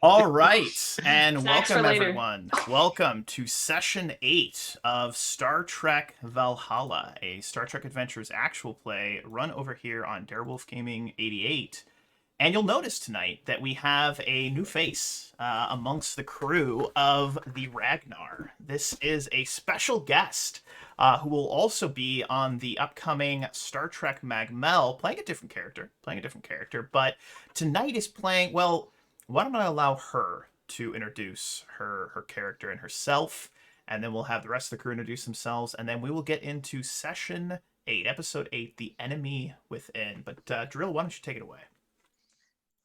All right, and Snacks for welcome later. everyone. Welcome to session 8 of Star Trek Valhalla, a Star Trek Adventures actual play run over here on Darewolf Gaming 88. And you'll notice tonight that we have a new face amongst the crew of the Ragnar. This is a special guest who will also be on the upcoming Star Trek Magmel, playing a different character. But tonight is playing, well, why don't I allow her to introduce her character and herself, and then we'll have the rest of the crew introduce themselves, and then we will get into session 8, episode 8, The Enemy Within. But Drill, why don't you take it away?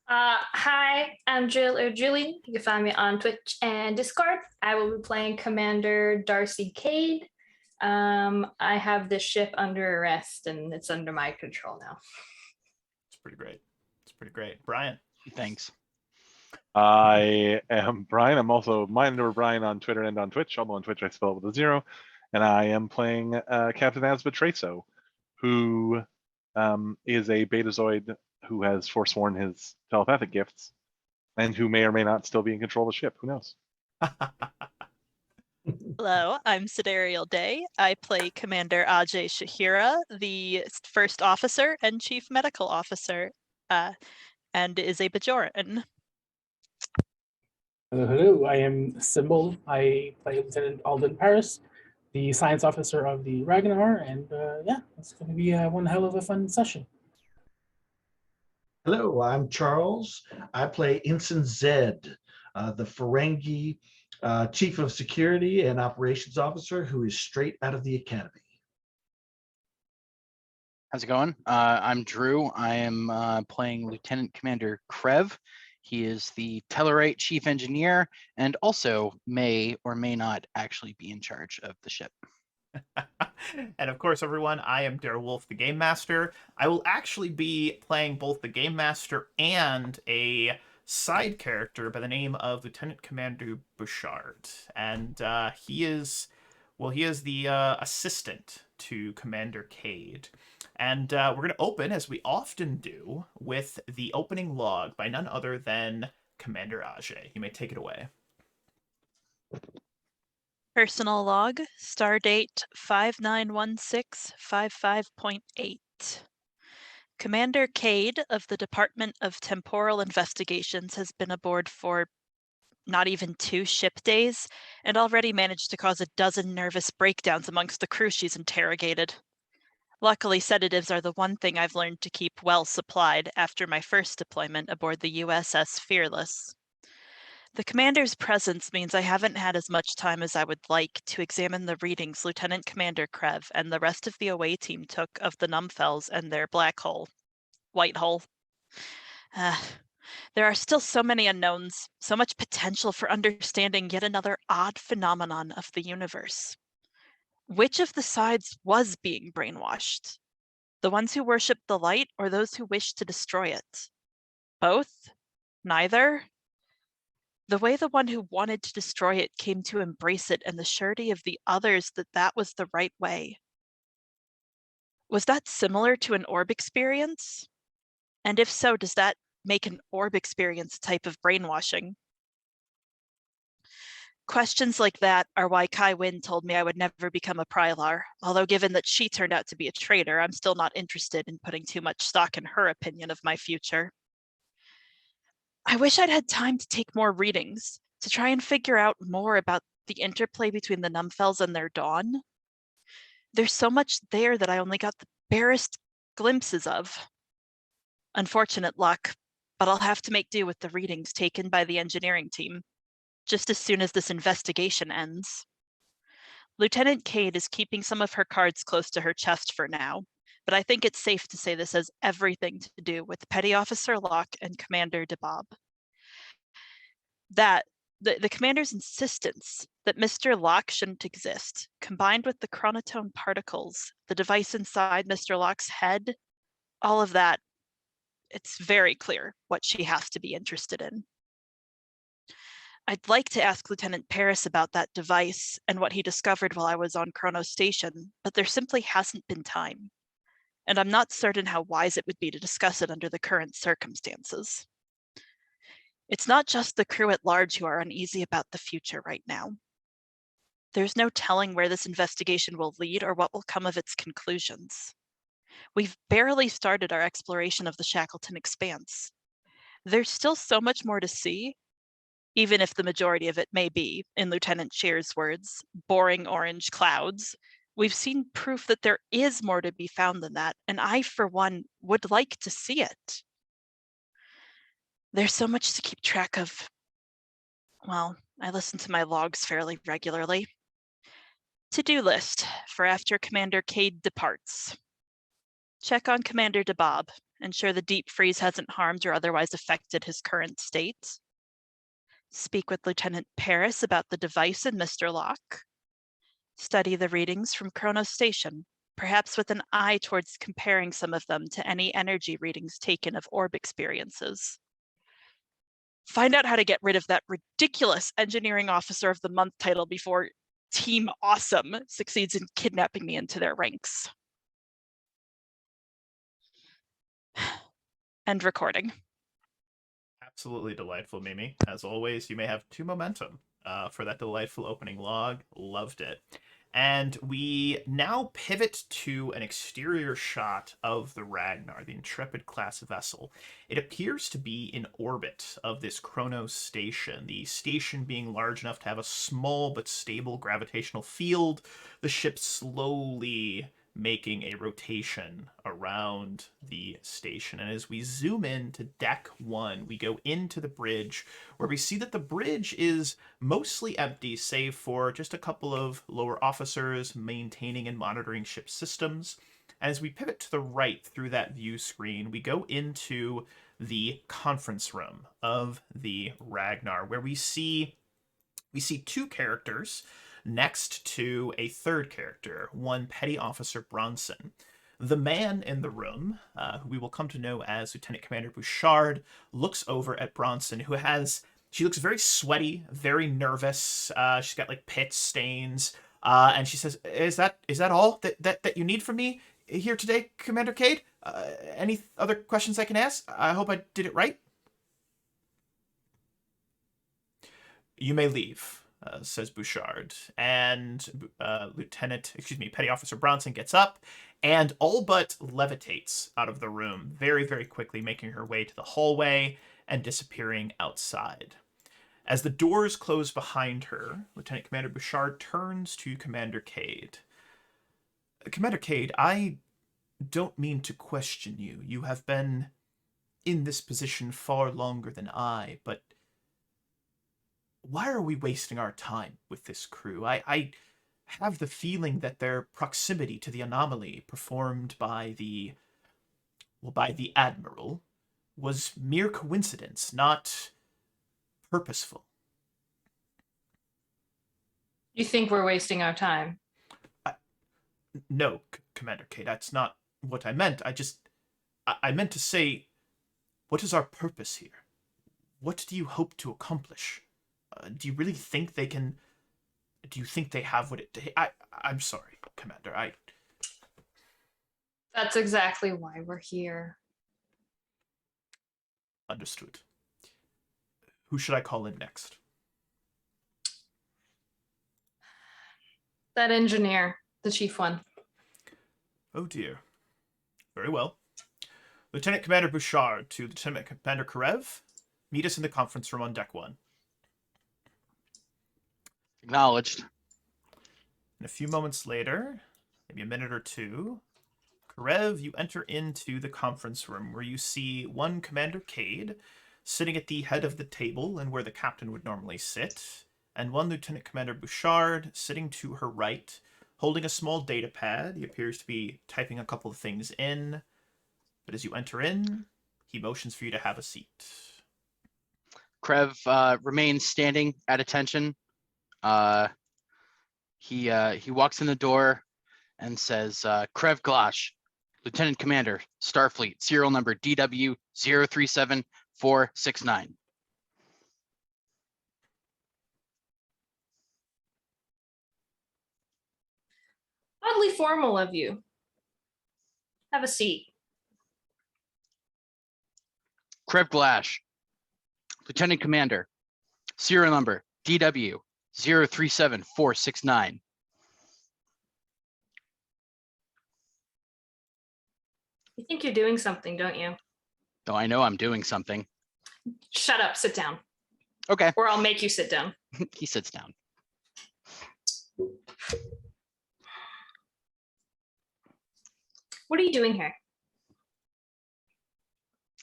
Hi, I'm Jill or Julie. You can find me on Twitch and Discord. I will be playing Commander Darcy Kayde. I have this ship under arrest and it's under my control now. It's pretty great. It's pretty great. Brian. Thanks. I am Brian. I'm also Brian on Twitter and on Twitch, although on Twitch I spell it with a 0. And I am playing Captain Asbatreso, who is a Betazoid who has forsworn his telepathic gifts and who may or may not still be in control of the ship. Who knows? Hello, I'm Siderial Day. I play Commander Ajay Shahira, the first officer and chief medical officer, and is a Bajoran. Hello, I am Symbol. I play Lieutenant Alden Paris, the science officer of the Ragnar, and yeah, it's going to be one hell of a fun session. Hello, I'm Charles. I play Ensign Zed, the Ferengi Chief of Security and Operations Officer who is straight out of the Academy. How's it going? I'm Drew. I am playing Lieutenant Commander Krev. He is the Tellarite Chief Engineer and also may or may not actually be in charge of the ship. And of course, everyone, I am Darewolf, the Game Master. I will actually be playing both the Game Master and a side character by the name of Lieutenant Commander Bouchard. And he is the assistant to Commander Kayde. And we're going to open, as we often do, with the opening log by none other than Commander Ajay. You may take it away. Personal log, Stardate 591655.8. Commander Kayde of the Department of Temporal Investigations has been aboard for not even 2 ship days and already managed to cause a dozen nervous breakdowns amongst the crew she's interrogated. Luckily, sedatives are the one thing I've learned to keep well supplied after my first deployment aboard the USS Fearless. The commander's presence means I haven't had as much time as I would like to examine the readings Lieutenant Commander Krev and the rest of the away team took of the Numfels and their black hole. White hole. There are still so many unknowns, so much potential for understanding yet another odd phenomenon of the universe. Which of the sides was being brainwashed? The ones who worship the light or those who wish to destroy it? Both? Neither? The way the one who wanted to destroy it came to embrace it and the surety of the others that that was the right way. Was that similar to an orb experience? And if so, does that make an orb experience a type of brainwashing? Questions like that are why Kai Wynn told me I would never become a Prylar, although given that she turned out to be a traitor, I'm still not interested in putting too much stock in her opinion of my future. I wish I'd had time to take more readings, to try and figure out more about the interplay between the Numfels and their dawn. There's so much there that I only got the barest glimpses of. Unfortunate luck, but I'll have to make do with the readings taken by the engineering team, just as soon as this investigation ends. Lieutenant Kayde is keeping some of her cards close to her chest for now, but I think it's safe to say this has everything to do with Petty Officer Locke and Commander DeBob. That the commander's insistence that Mr. Locke shouldn't exist, combined with the chronotone particles, the device inside Mr. Locke's head, all of that, it's very clear what she has to be interested in. I'd like to ask Lieutenant Paris about that device and what he discovered while I was on Chrono Station, but there simply hasn't been time. And I'm not certain how wise it would be to discuss it under the current circumstances. It's not just the crew at large who are uneasy about the future right now. There's no telling where this investigation will lead or what will come of its conclusions. We've barely started our exploration of the Shackleton Expanse. There's still so much more to see, even if the majority of it may be, in Lieutenant Shear's words, boring orange clouds. We've seen proof that there is more to be found than that, and I, for one, would like to see it. There's so much to keep track of. Well, I listen to my logs fairly regularly. To-do list for after Commander Kayde departs. Check on Commander DeBob, ensure the deep freeze hasn't harmed or otherwise affected his current state. Speak with Lieutenant Paris about the device and Mr. Locke. Study the readings from Kronos Station, perhaps with an eye towards comparing some of them to any energy readings taken of orb experiences. Find out how to get rid of that ridiculous Engineering Officer of the Month title before Team Awesome succeeds in kidnapping me into their ranks. End recording. Absolutely delightful, Mimi. As always, you may have 2 momentum for that delightful opening log. Loved it. And we now pivot to an exterior shot of the Ragnar, the Intrepid class vessel. It appears to be in orbit of this Kronos station, the station being large enough to have a small but stable gravitational field, the ship slowly making a rotation around the station. And as we zoom in to deck 1, we go into the bridge, where we see that the bridge is mostly empty, save for just a couple of lower officers maintaining and monitoring ship systems. As we pivot to the right through that view screen, we go into the conference room of the Ragnar, where we see 2 characters next to a third character, one Petty Officer Bronson. The man in the room, who we will come to know as Lieutenant Commander Bouchard, looks over at Bronson, she looks very sweaty, very nervous. She's got like pit stains, and she says, "Is that all that you need from me here today, Commander Kayde? Any other questions I can ask? I hope I did it right." "You may leave," says Bouchard, and Petty Officer Bronson gets up and all but levitates out of the room very, very quickly, making her way to the hallway and disappearing outside. As the doors close behind her, Lieutenant Commander Bouchard turns to Commander Kayde. "Commander Kayde, I don't mean to question you. You have been in this position far longer than I, but why are we wasting our time with this crew? I have the feeling that their proximity to the anomaly performed by the Admiral was mere coincidence, not purposeful." You think we're wasting our time? "No, Commander Kayde, that's not what I meant. I meant to say, what is our purpose here? What do you hope to accomplish? Do you really think they can? Do you think they have what it takes? I'm sorry, Commander. That's exactly why we're here. Understood. Who should I call in next?" That engineer, the chief one. "Oh dear. Very well. Lieutenant Commander Bouchard to Lieutenant Commander Karev. Meet us in the conference room on deck 1. Acknowledged. And a few moments later, maybe a minute or 2, Karev, you enter into the conference room where you see one Commander Kayde sitting at the head of the table and where the captain would normally sit, and one Lieutenant Commander Bouchard sitting to her right, holding a small data pad. He appears to be typing a couple of things in, but as you enter in, he motions for you to have a seat. Krev remains standing at attention. He walks in the door and says, "Krev Glash, Lieutenant Commander, Starfleet, serial number DW037469. Oddly formal of you. Have a seat. Krev Glash, Lieutenant Commander, serial number DW 037469. You think you're doing something, don't you? Though I know I'm doing something. Shut up, sit down. Okay, Or I'll make you sit down. he sits down. What are you doing here?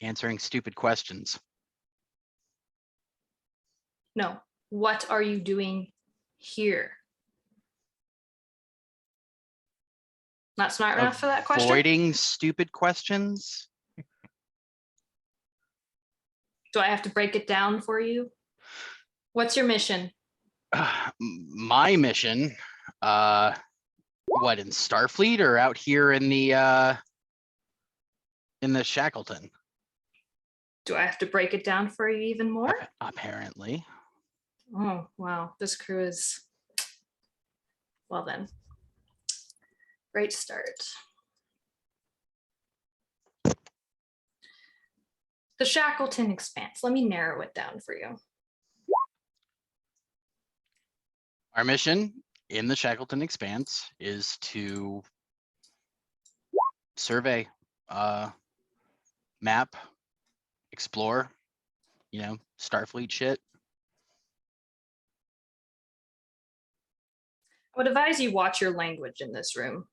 Answering stupid questions. No. What are you doing here? Not smart enough for that question? Avoiding stupid questions. Do I have to break it down for you? What's your mission? My mission, what, in Starfleet or out here in the Shackleton? Do I have to break it down for you even more? Apparently. Oh, wow. This crew is, well then. Great start. The Shackleton Expanse. Let me narrow it down for you. Our mission in the Shackleton Expanse is to survey, map, explore, Starfleet shit. I would advise you watch your language in this room.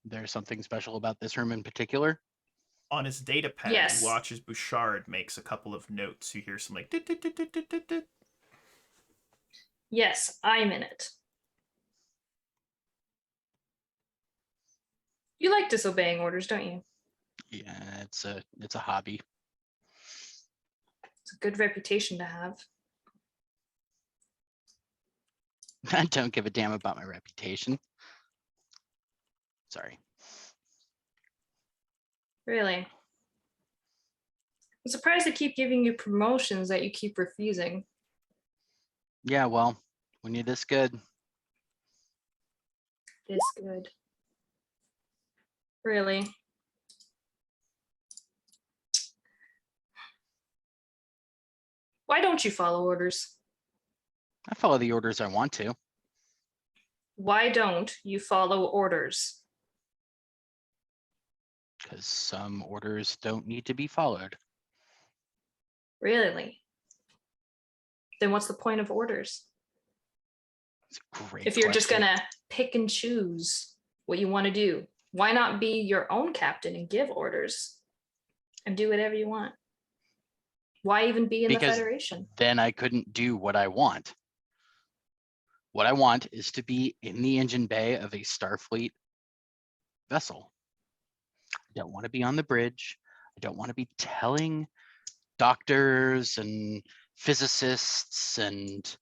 There's something special about this room in particular. On his data pad, Yes. you watch as Bouchard makes a couple of notes. You hear some like dit, dit, dit, dit, dit, dit, dit. Yes, I'm in it. You like disobeying orders, don't you? Yeah, it's a hobby. It's a good reputation to have. I don't give a damn about my reputation. Sorry. Really. I'm surprised they keep giving you promotions that you keep refusing. Yeah, well, when you're this good, This good. Really. Why don't you follow orders? I follow the orders I want to. Why don't you follow orders? Because some orders don't need to be followed. Really? Then what's the point of orders? It's a great If you're just question. gonna pick and choose what you want to do, why not be your own captain and give orders and do whatever you want? Why even be in the Because Federation? then I couldn't do what I want. What I want is to be in the engine bay of a Starfleet vessel. I don't want to be on the bridge. I don't want to be telling doctors and physicists and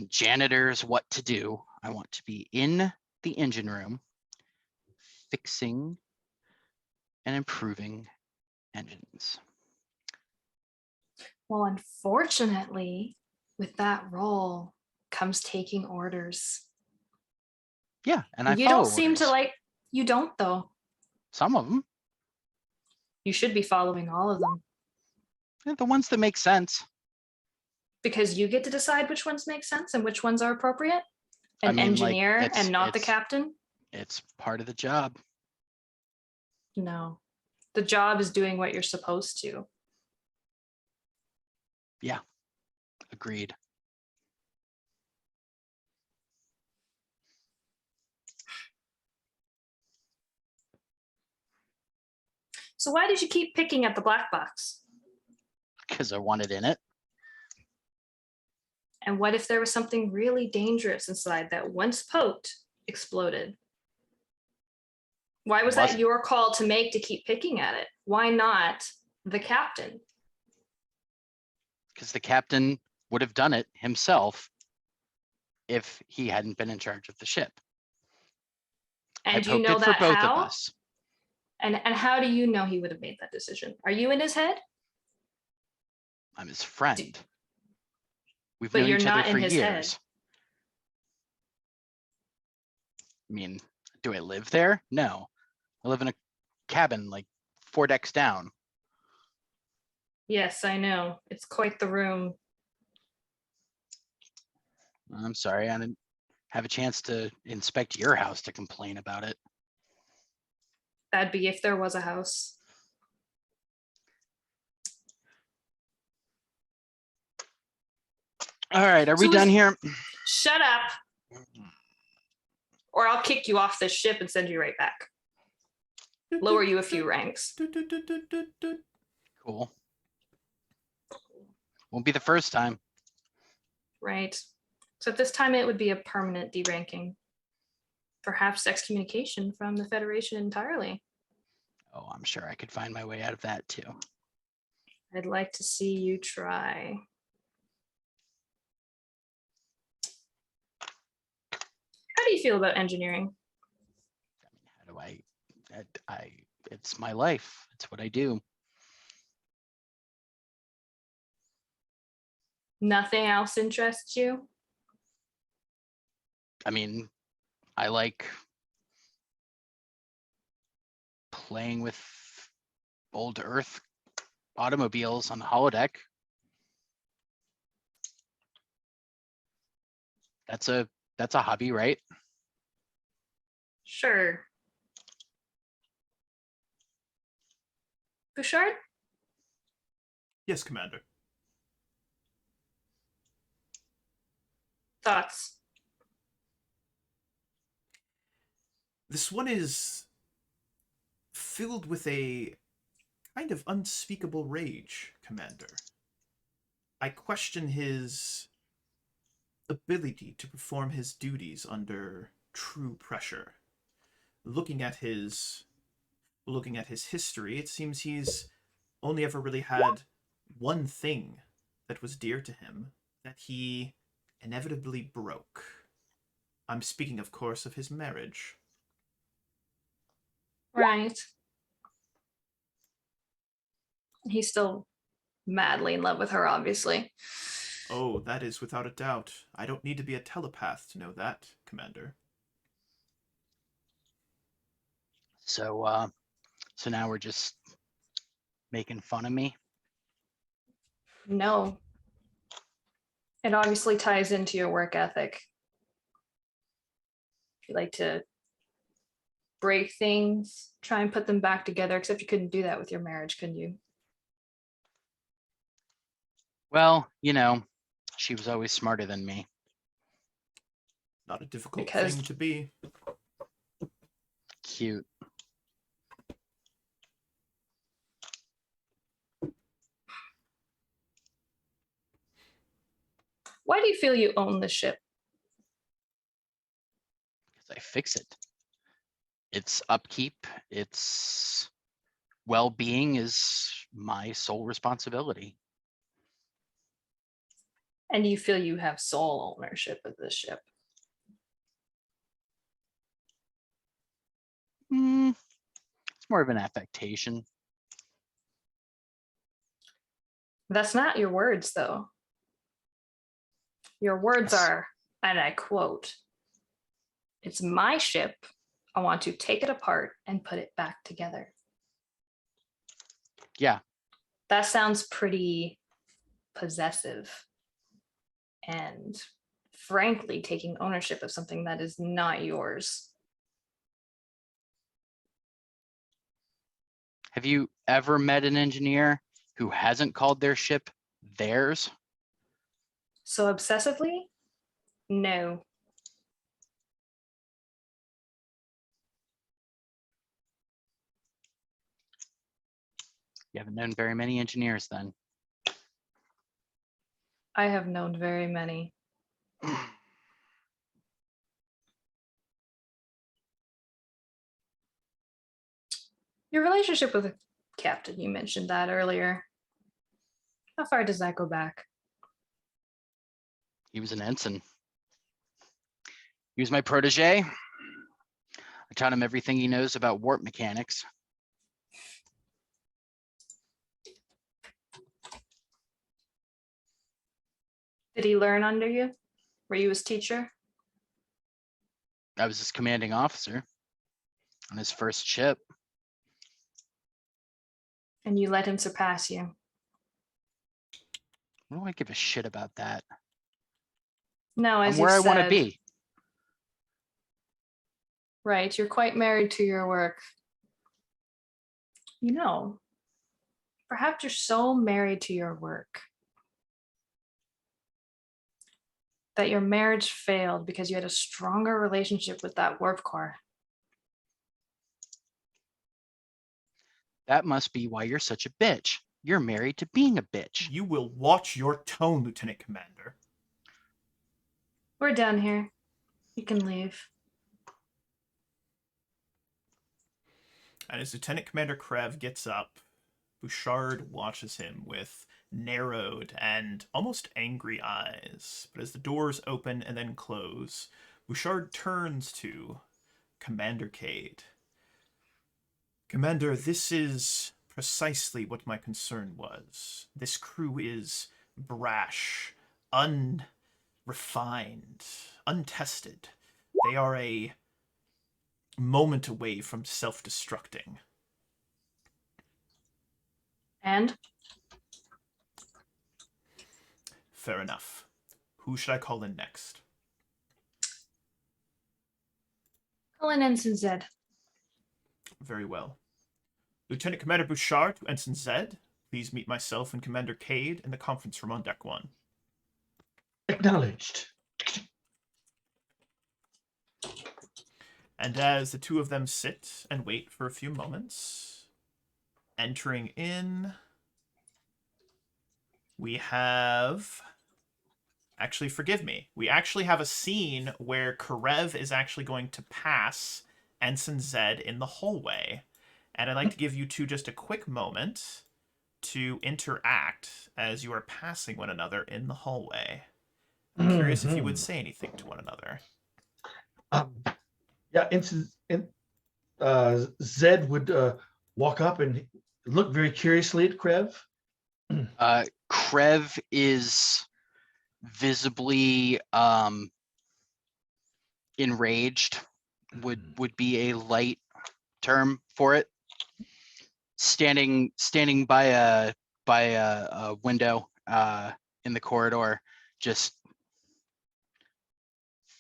janitors what to do. I want to be in the engine room, fixing and improving engines. Well, unfortunately, with that role comes taking orders. Yeah, and I You follow don't seem to orders. like, you don't though. Some of them. You should be following all of them The ones that make sense. because you get to decide which ones make sense and which ones are appropriate. I An mean, like, engineer it's- and not the it's- captain. It's part of the job. No, the job is doing what you're supposed to. Agreed. So why did you keep picking at the black box? Because I want it in it. And what if there was something really dangerous inside that once poked, exploded? Why was that Wasn't- your call to make to keep picking at it? Why not the captain? Because the captain would have done it himself if he hadn't been in charge of the ship. And I do you poked know it for that both how? of us. And how do you know he would have made that decision? Are you in his head? I'm his friend. We've But known you're each other not in for his head. years. I mean, do I live there? No. I live in a cabin like 4 decks down. Yes, I know. It's quite the room. I'm sorry, I didn't have a chance to inspect your house to complain about it. That'd be if there was a house. All right, are we So done is- here? Shut up, or I'll kick you off this ship and send you right back. Lower you a few ranks. Cool. Won't be the first time. Right. So at this time, it would be a permanent deranking. Perhaps excommunication from the Federation entirely. Oh, I'm sure I could find my way out of that too. I'd like to see you try. How do you feel about engineering? How do I it's my life. It's what I do. Nothing else interests you? I mean, I like playing with old Earth automobiles on the holodeck. That's a hobby, right? Sure. Bouchard? Yes, Commander. Thoughts? This one is filled with a kind of unspeakable rage, Commander. I question his ability to perform his duties under true pressure. Looking at his history, it seems he's only ever really had one thing that was dear to him that he inevitably broke. I'm speaking, of course, of his marriage. Right. He's still madly in love with her, obviously. Oh, that is without a doubt. I don't need to be a telepath to know that, Commander. So so now we're just making fun of me. No. It obviously ties into your work ethic. You like to break things, try and put them back together, except you couldn't do that with your marriage, couldn't you? Well, you know, she was always smarter than me. Not a difficult Because- thing to be. Cute. Why do you feel you own the ship? Because I fix it. Its upkeep, its well-being is my sole responsibility. And you feel you have sole ownership of the ship? It's more of an affectation. That's not your words, though. Your words Yes. are, and I quote, "It's my ship. I want to take it apart and put it back together." Yeah. That sounds pretty possessive and frankly taking ownership of something that is not yours. Have you ever met an engineer who hasn't called their ship theirs? So obsessively? No. You haven't known very many engineers then. I have known very many. Your relationship with the captain, you mentioned that earlier. How far does that go back? He was an ensign. He was my protege. I taught him everything he knows about warp mechanics. Did he learn under you? Were you his teacher? I was his commanding officer on his first ship. And you let him surpass you? What do I give a shit about that? No, as I'm you where I want to said, be. right, you're quite married to your work. You know, perhaps you're so married to your work that your marriage failed because you had a stronger relationship with that warp core. That must be why you're such a bitch. You're married to being a bitch. You will watch your tone, Lieutenant Commander. We're done here. You can leave. And as Lieutenant Commander Krev gets up, Bouchard watches him with narrowed and almost angry eyes. But as the doors open and then close, Bouchard turns to Commander Kayde. Commander, this is precisely what my concern was. This crew is brash, unrefined, untested. They are a moment away from self-destructing. And Fair enough. Who should I call in next? call in Ensign Zed. Very well. Lieutenant Commander Bouchard to Ensign Zed, please meet myself and Commander Kayde in the conference room on Deck 1. Acknowledged. And as the two of them sit and wait for a few moments, entering in, we have... Actually, forgive me. We actually have a scene where Karev is actually going to pass Ensign Zed in the hallway. And I'd like to give you two just a quick moment to interact as you are passing one another in the hallway. I'm curious if you would say anything to one another. Yeah, Zed would walk up and look very curiously at Krev. Krev is visibly enraged, would be a light term for it. Standing by a window in the corridor, just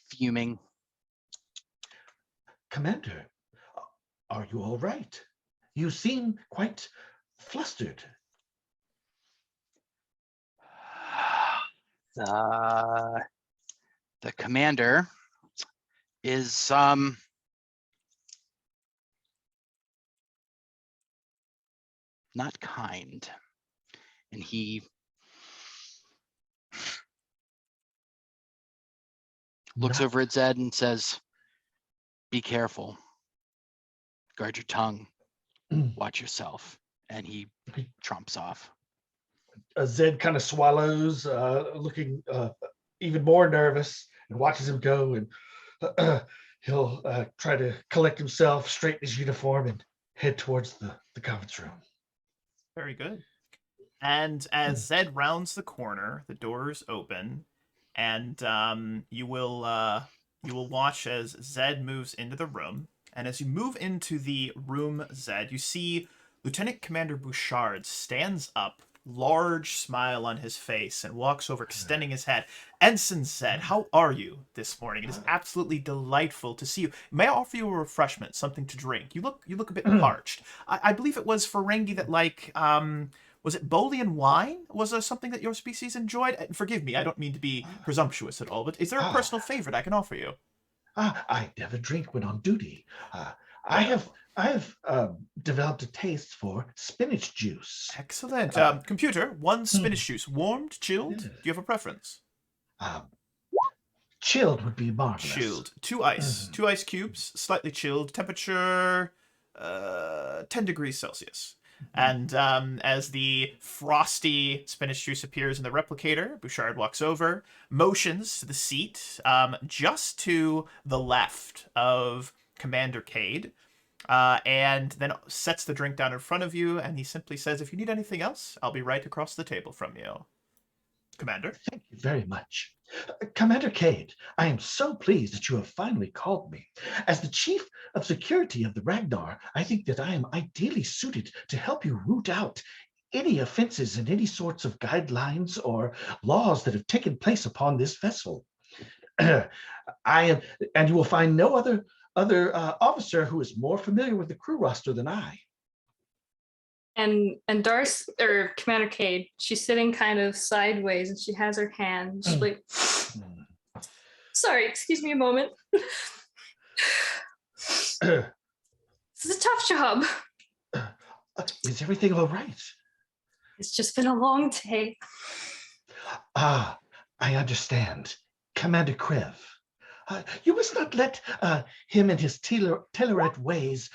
fuming. Commander, are you all right? You seem quite flustered. The commander is not kind, and he looks over at Zed and says, "Be careful. Guard your tongue. Watch yourself." And he trumps off. Zed kind of swallows, looking even more nervous, and watches him go. And he'll try to collect himself, straighten his uniform, and head towards the conference room. Very good. And as Zed rounds the corner, the doors open, and you will watch as Zed moves into the room. And as you move into the room, Zed, you see Lieutenant Commander Bouchard stands up, large smile on his face, and walks over, extending his hand. Ensign Zed, how are you this morning? It is absolutely delightful to see you. May I offer you a refreshment, something to drink? You look a bit parched. I believe it was Ferengi that was it Bolian wine? Was there something that your species enjoyed? Forgive me, I don't mean to be presumptuous at all, but is there a personal favorite I can offer you? I never drink when on duty. I have developed a taste for spinach juice. Excellent. Computer, one spinach juice, warmed, chilled? Do you have a preference? Chilled would be marvelous. Chilled. Two ice cubes, slightly chilled. Temperature 10 degrees Celsius. And as the frosty spinach juice appears in the replicator, Bouchard walks over, motions to the seat just to the left of Commander Kayde, and then sets the drink down in front of you, and he simply says, "If you need anything else, I'll be right across the table from you." Commander? Thank you very much. Commander Kayde, I am so pleased that you have finally called me. As the Chief of Security of the Ragnar, I think that I am ideally suited to help you root out any offenses and any sorts of guidelines or laws that have taken place upon this vessel. I am, and you will find no other officer who is more familiar with the crew roster than I. And Darcy, or Commander Kayde, she's sitting kind of sideways and she has her hand. She's like, sorry, excuse me a moment. This is a tough job. Is everything all right? It's just been a long day. Ah, I understand. Commander Krev. You must not let him and his Teleret ways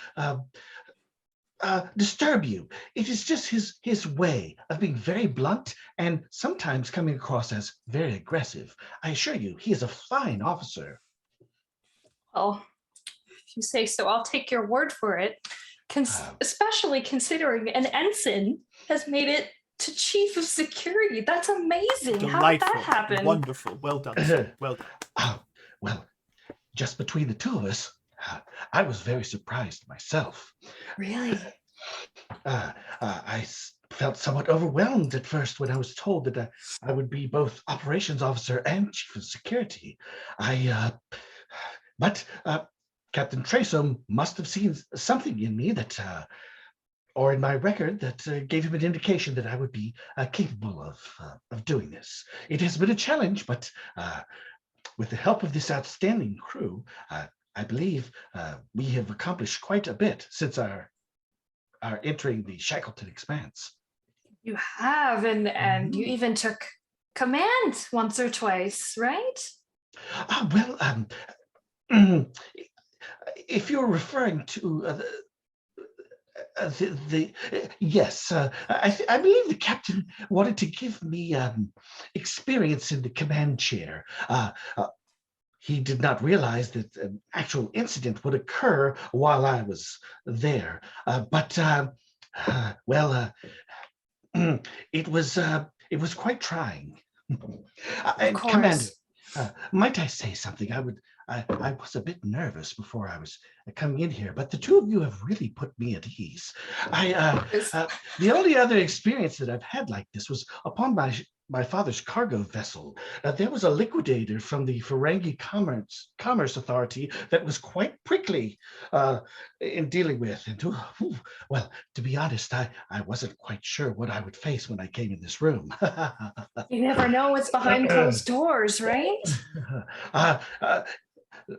disturb you. It is just his way of being very blunt and sometimes coming across as very aggressive. I assure you, he is a fine officer. Well, if you say so, I'll take your word for it. Especially considering an ensign has made it to chief of security. That's amazing. Delightful. How did that happen? Wonderful. Well done, sir. Well done. Well, just between the two of us, I was very surprised myself. Really? I felt somewhat overwhelmed at first when I was told that I would be both operations officer and chief of security. But Captain Traso must have seen something in me that, or in my record, that gave him an indication that I would be capable of doing this. It has been a challenge, but with the help of this outstanding crew, I believe we have accomplished quite a bit since our entering the Shackleton Expanse. You have, and you even took command once or twice, right? If you're referring to yes, I believe the captain wanted to give me experience in the command chair. He did not realize that an actual incident would occur while I was there. It was quite trying. Of course. Commander, might I say something? I was a bit nervous before I was coming in here, but the two of you have really put me at ease. The only other experience that I've had like this was upon my father's cargo vessel. There was a liquidator from the Ferengi Commerce Authority that was quite prickly in dealing with. And well, to be honest, I wasn't quite sure what I would face when I came in this room. You never know what's behind closed doors, right?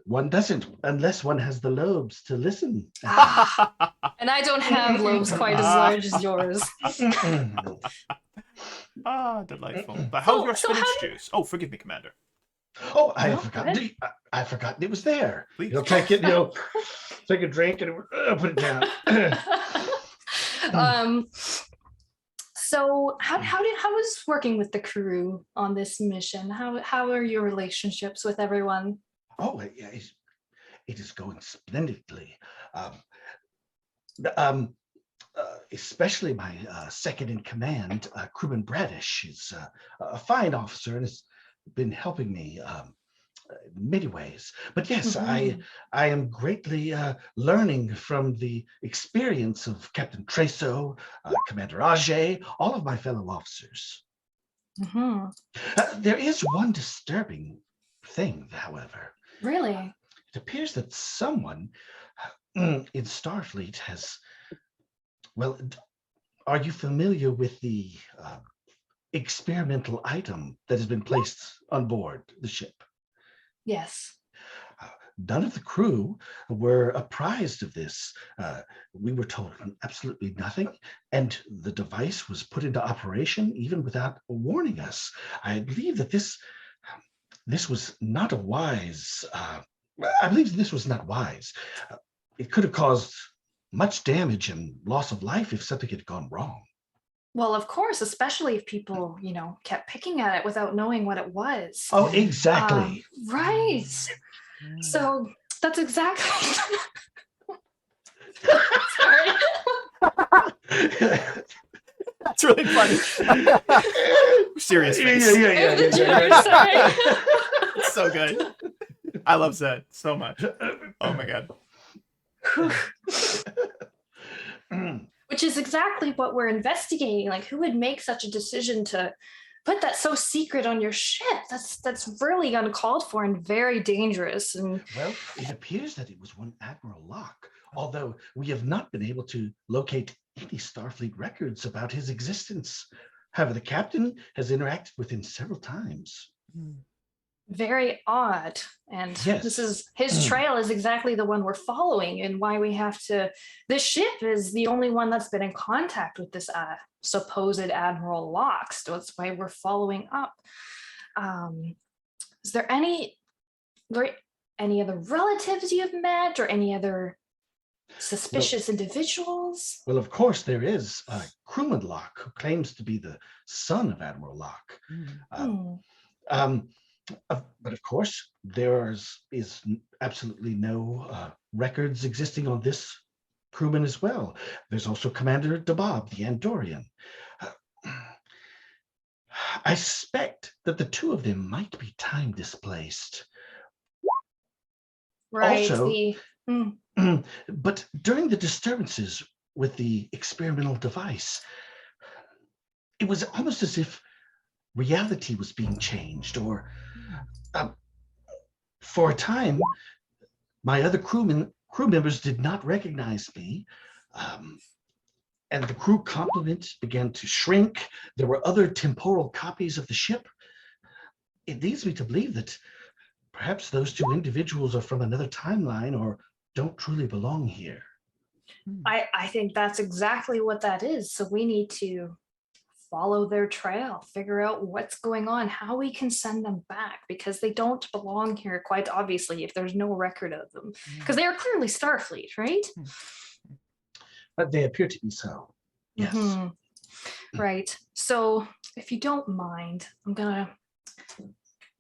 One doesn't unless one has the lobes to listen. And I don't have lobes quite as large as yours. Delightful. But how's your spinach juice? Oh, forgive me, Commander. Oh, I had forgotten. I've forgotten it was there. Please. You'll take it. Take a drink and put it down. So how was working with the crew on this mission? How are your relationships with everyone? Oh, yeah, it is going splendidly. Especially my second in command, crewman Bradish, is a fine officer and has been helping me in many ways. But yes, I am greatly learning from the experience of Captain Traso, Commander Ajay, all of my fellow officers. There is one disturbing thing, however. Really? It appears that someone in Starfleet has, well, are you familiar with the experimental item that has been placed on board the ship? Yes. None of the crew were apprised of this. We were told absolutely nothing, and the device was put into operation even without warning us. I believe that this was not a wise. I believe this was not wise. It could have caused much damage and loss of life if something had gone wrong. Well, of course, especially if people, kept picking at it without knowing what it was. Oh, exactly. Right. So that's exactly. Sorry. That's really funny. Serious face. Yeah. Sorry. It's so good. I love Zed so much. Oh my god. Which is exactly what we're investigating. Like, who would make such a decision to put that so secret on your ship? That's really uncalled for and very dangerous. And Well, it appears that it was one Admiral Locke, although we have not been able to locate any Starfleet records about his existence. However, the captain has interacted with him several times. very odd. And Yes. this is his trail is exactly the one we're following, and why we have to. This ship is the only one that's been in contact with this supposed Admiral Locke, so that's why we're following up. Is there any other relatives you've met, or any other suspicious individuals? Well, of course, there is Crewman Locke, who claims to be the son of Admiral Locke. But of course, there is absolutely no records existing on this crewman as well. There's also Commander Dabob, the Andorian. I suspect that the two of them might be time displaced. Right. Also, but during the disturbances with the experimental device, it was almost as if reality was being changed, or for a time, my other crew members did not recognize me, and the crew complement began to shrink. There were other temporal copies of the ship. It leads me to believe that perhaps those two individuals are from another timeline or don't truly belong here. I think that's exactly what that is. So we need to follow their trail, figure out what's going on, how we can send them back, because they don't belong here, quite obviously, if there's no record of them. Because they are clearly Starfleet, right? But they appear to be so. Yes. Right. So if you don't mind, I'm going to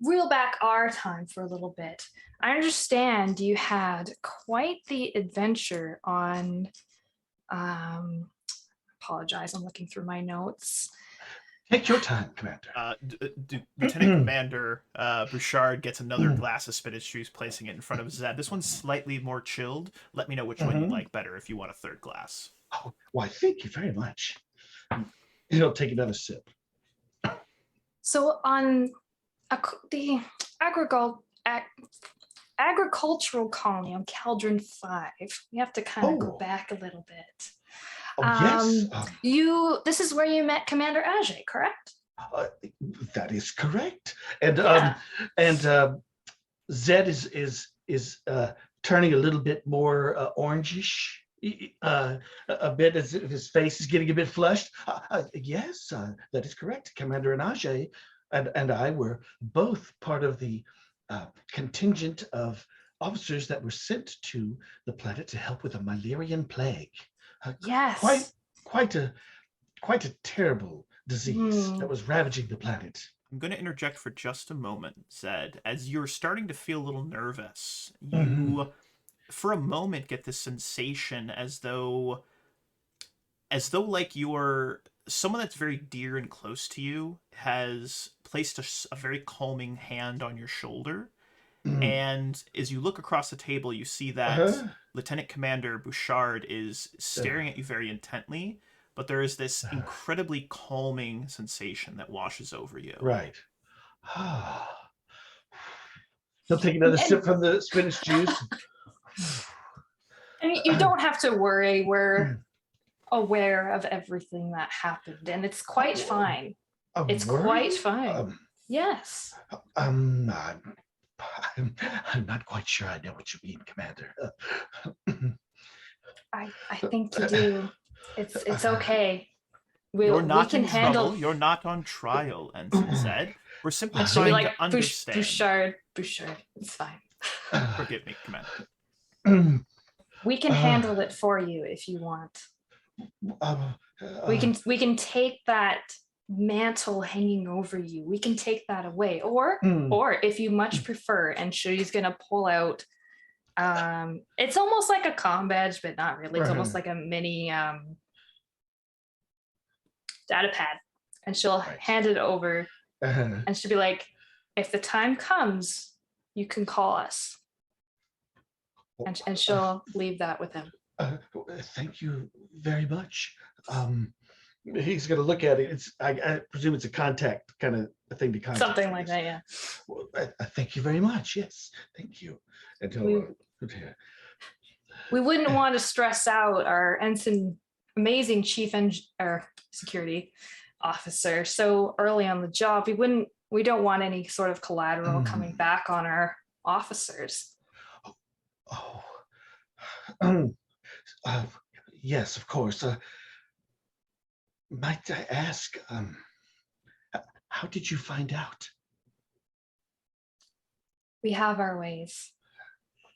reel back our time for a little bit. I understand you had quite the adventure on, apologize, I'm looking through my notes. Take your time, Commander. Lieutenant Commander Bouchard gets another glass of spinach juice, placing it in front of Zed. This one's slightly more chilled. Let me know which one you like better if you want a third glass. Oh, why, thank you very much. He'll take another sip. So on the agricultural colony on Cauldron 5, we have to kind of go back a little bit. Oh, yes. This is where you met Commander Ajay, correct? That is correct. And Zed is turning a little bit more orangish, a bit, as if his face is getting a bit flushed. Yes, that is correct. Commander Ajay and I were both part of the contingent of officers that were sent to the planet to help with a Malarian plague. Yes. Quite a terrible disease that was ravaging the planet. I'm going to interject for just a moment, Zed. As you're starting to feel a little nervous, you, for a moment, get this sensation as though like you're someone that's very dear and close to you has placed a very calming hand on your shoulder. And as you look across the table, you see that Lieutenant Commander Bouchard is staring at you very intently, but there is this incredibly calming sensation that washes over you. Right. He'll take another sip from the spinach juice. And you don't have to worry. We're aware of everything that happened, and it's quite fine. It's quite fine. Yes. I'm not quite sure I know what you mean, Commander. I think you do. It's okay. You're not we can in handle. trouble. You're not on trial, Ensign Zed. We're simply trying to understand. Bouchard, it's fine. Forgive me, Commander. We can handle it for you if you want. We can take that mantle hanging over you. We can take that away, or if you much prefer, and she's gonna pull out. It's almost like a comm badge, but not really. It's almost like a mini data pad, and she'll hand it over, and she'll be like, "If the time comes, you can call us." And she'll leave that with him. Thank you very much. He's going to look at it. I presume it's a contact kind of a thing to contact. Something like that, yeah. Well, I thank you very much. Yes, thank you. And We wouldn't want to stress out our ensign, amazing or security officer so early on the job. We don't want any sort of collateral coming back on our officers. Yes, of course. Might I ask, how did you find out? We have our ways.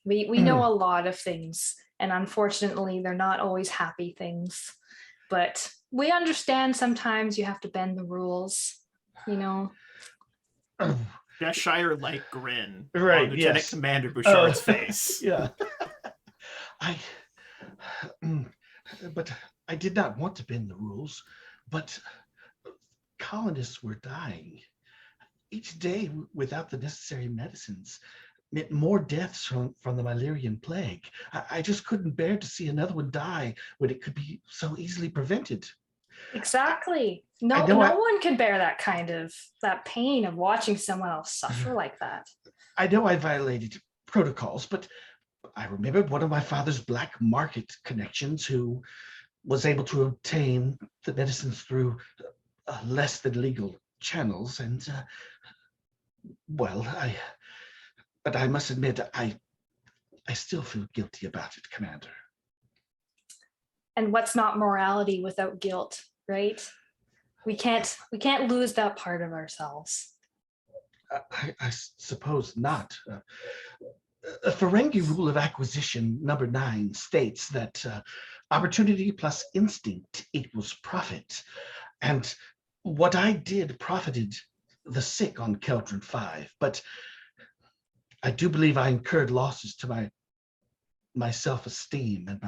We know a lot of things, and unfortunately, they're not always happy things. But we understand sometimes you have to bend the rules, you know. Cheshire-like grin Right, on Lieutenant yes. Commander Bouchard's face. Yeah. But I did not want to bend the rules, but colonists were dying. Each day without the necessary medicines meant more deaths from the Malarian plague. I just couldn't bear to see another one die when it could be so easily prevented. Exactly. No one can bear that pain of watching someone else suffer like that. I know I violated protocols, but I remembered one of my father's black market connections who was able to obtain the medicines through less than legal channels. And, but I must admit, I still feel guilty about it, Commander. And what's not morality without guilt, right? We can't lose that part of ourselves. I suppose not. A Ferengi rule of acquisition number 9 states that opportunity plus instinct equals profit. And what I did profited the sick on Keldron 5, but I do believe I incurred losses to my self-esteem and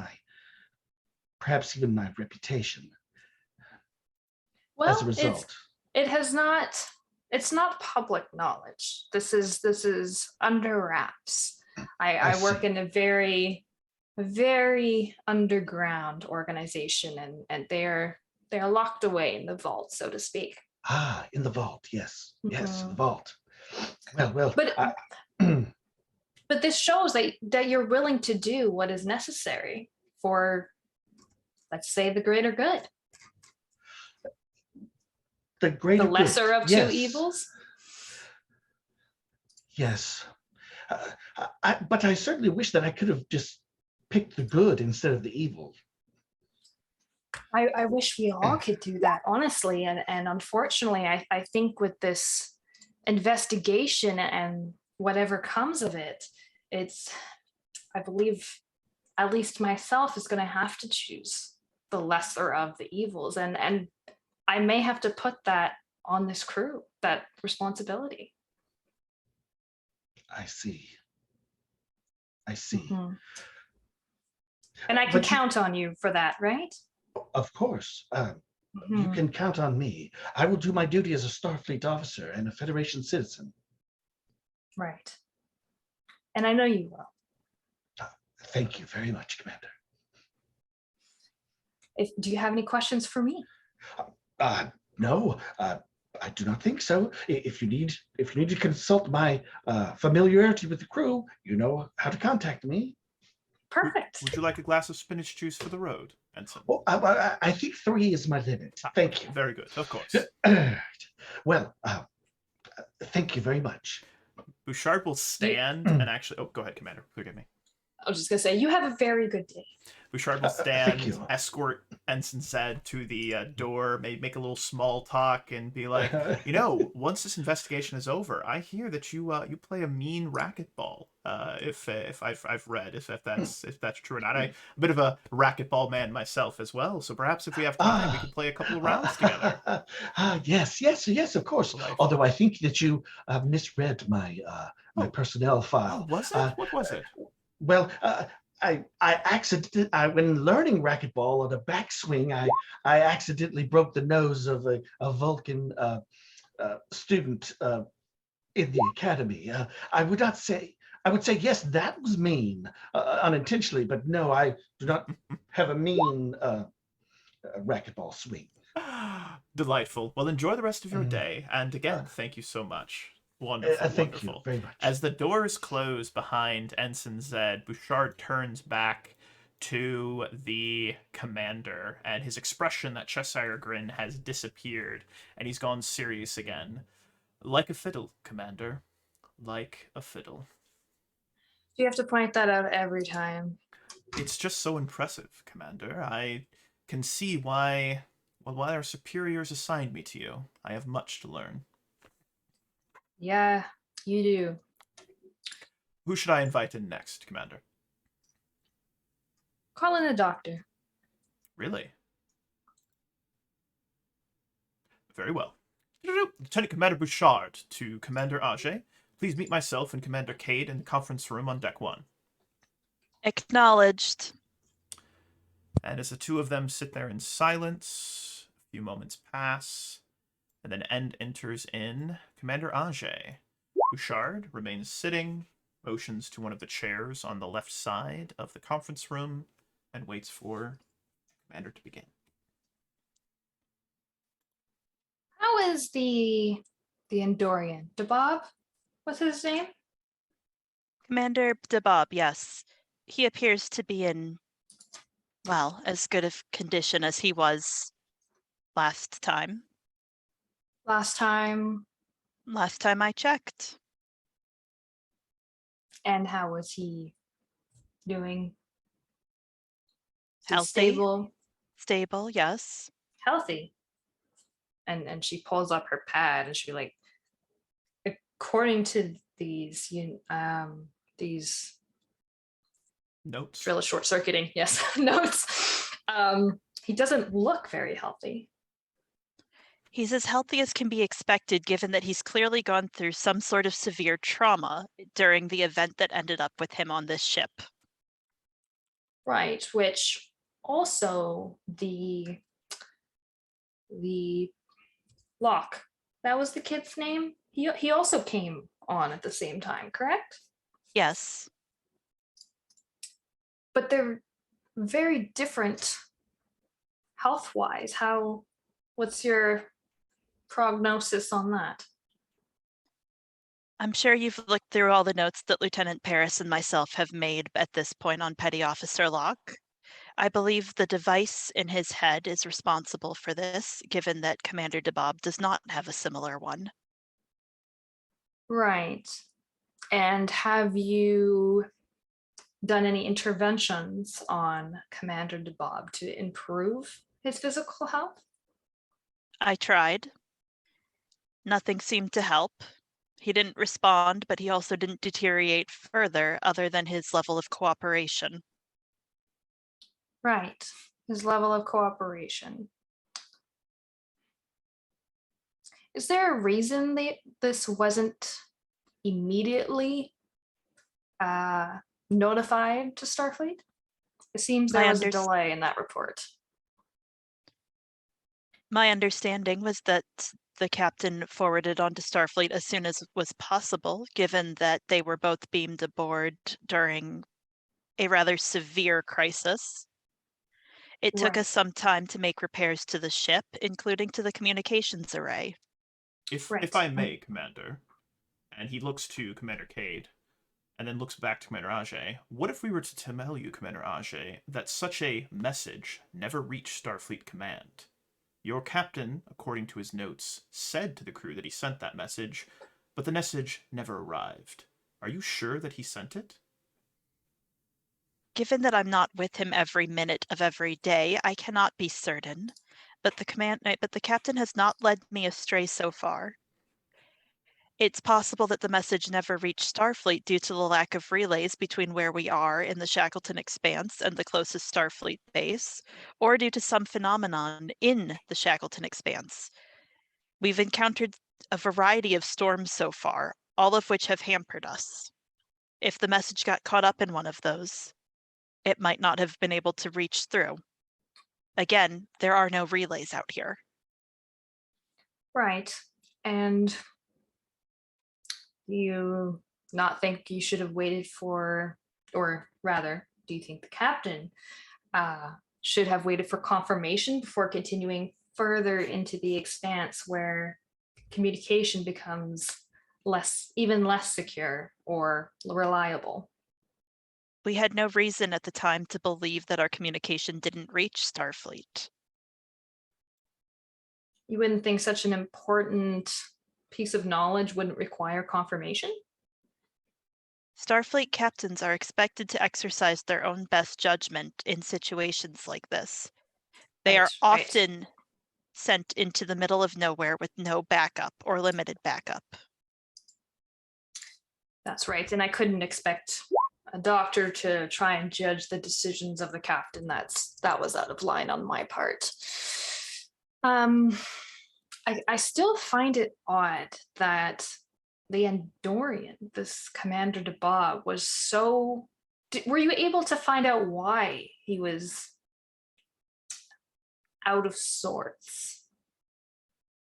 perhaps even my reputation. Well, as a result. It's not public knowledge. This is under wraps. I work in a very, very underground organization, and they're locked away in the vault, so to speak. Ah, in the vault, yes. Yes, Mhm. the vault. Well. But this shows that you're willing to do what is necessary for, let's say, the greater good. The greater The lesser good. of two evils? Yes. But I certainly wish that I could have just picked the good instead of the evil. I wish we all could do that, honestly. And unfortunately, I think with this investigation and whatever comes of it, I believe at least myself is going to have to choose the lesser of the evils. And I may have to put that on this crew, that responsibility. I see. Mm-hmm. And I can count on you for that, right? Of course. You can count on me. I will do my duty as a Starfleet officer and a Federation citizen. Right. And I know you will. Thank you very much, Commander. Do you have any questions for me? No, I do not think so. If you need to consult my familiarity with the crew, you know how to contact me. Perfect. Would you like a glass of spinach juice for the road, Ensign? Well, I think 3 is my limit. Thank you. Very good, of course. Well, thank you very much. Bouchard will stand and actually... Oh, go ahead, Commander. Forgive me. I was just going to say, you have a very good day. Bouchard will Thank stand, you. escort Ensign Zed to the door, make a little small talk, and be like, once this investigation is over, I hear that you play a mean racquetball. If I've read, if that's true or not, I'm a bit of a racquetball man myself as well. So perhaps if we have time, we could play a couple of rounds together. Yes, of course. Although I think that you misread my personnel file. Oh, was it? What was it? Well, I accidentally, when learning racquetball on a backswing, I accidentally broke the nose of a Vulcan student in the academy. I would say yes, that was mean, unintentionally, but no, I do not have a mean racquetball swing. Delightful. Well, enjoy the rest of your Mm. day. And again, thank you so much. Wonderful, Thank you wonderful. very much. As the doors close behind Ensign Zed, Bouchard turns back to the commander, and his expression, that Cheshire grin, has disappeared, and he's gone serious again. Like a fiddle, Commander. Like a fiddle. You have to point that out every time. It's just so impressive, Commander. I can see why our superiors assigned me to you. I have much to learn. Yeah, you do. Who should I invite in next, Commander? Call in a doctor. Really? Very well. Lieutenant Commander Bouchard to Commander Age. Please meet myself and Commander Kayde in the conference room on deck 1. Acknowledged. And as the two of them sit there in silence, a few moments pass, and then End enters in. Commander Age. Bouchard remains sitting, motions to one of the chairs on the left side of the conference room, and waits for Commander to begin. How is the Andorian? Debob? What's his name? Commander Debob, yes. He appears to be in, well, as good of condition as he was last time. Last time. Last time I checked. And how was he doing? Is he Healthy. Stable. Stable, yes. Healthy. And she pulls up her pad and she'll be like, according to these Notes? really short circuiting, yes, notes. He doesn't look very healthy. He's as healthy as can be expected, given that he's clearly gone through some sort of severe trauma during the event that ended up with him on this ship. Right, which also the Locke, that was the kid's name. He also came on at the same time, correct? Yes. But they're very different health-wise. What's your prognosis on that? I'm sure you've looked through all the notes that Lieutenant Paris and myself have made at this point on Petty Officer Locke. I believe the device in his head is responsible for this, given that Commander Debob does not have a similar one. Right. And have you done any interventions on Commander Debob to improve his physical health? I tried. Nothing seemed to help. He didn't respond, but he also didn't deteriorate further other than his level of cooperation. Right. His level of cooperation. Is there a reason that this wasn't immediately notified to Starfleet? It seems there was a delay in that report. My understanding was that the captain forwarded on to Starfleet as soon as was possible, given that they were both beamed aboard during a rather severe crisis. It took us some time to make repairs to the ship, including to the communications array. If I may, Commander, and he looks to Commander Kayde, and then looks back to Commander Age, what if we were to tell you, Commander Age, that such a message never reached Starfleet Command? Your captain, according to his notes, said to the crew that he sent that message, but the message never arrived. Are you sure that he sent it? Given that I'm not with him every minute of every day, I cannot be certain, but the captain has not led me astray so far. It's possible that the message never reached Starfleet due to the lack of relays between where we are in the Shackleton Expanse and the closest Starfleet base, or due to some phenomenon in the Shackleton Expanse. We've encountered a variety of storms so far, all of which have hampered us. If the message got caught up in one of those, it might not have been able to reach through. Again, there are no relays out here. Right. And do you not think you should have waited for, or rather, do you think the captain should have waited for confirmation before continuing further into the expanse where communication becomes even less secure or reliable. We had no reason at the time to believe that our communication didn't reach Starfleet. You wouldn't think such an important piece of knowledge wouldn't require confirmation? Starfleet captains are expected to exercise their own best judgment in situations like this. They are Right. often sent into the middle of nowhere with no backup or limited backup. That's right. And I couldn't expect a doctor to try and judge the decisions of the captain. That was out of line on my part. I still find it odd that the Andorian, this Commander Deba, was so. Were you able to find out why he was out of sorts?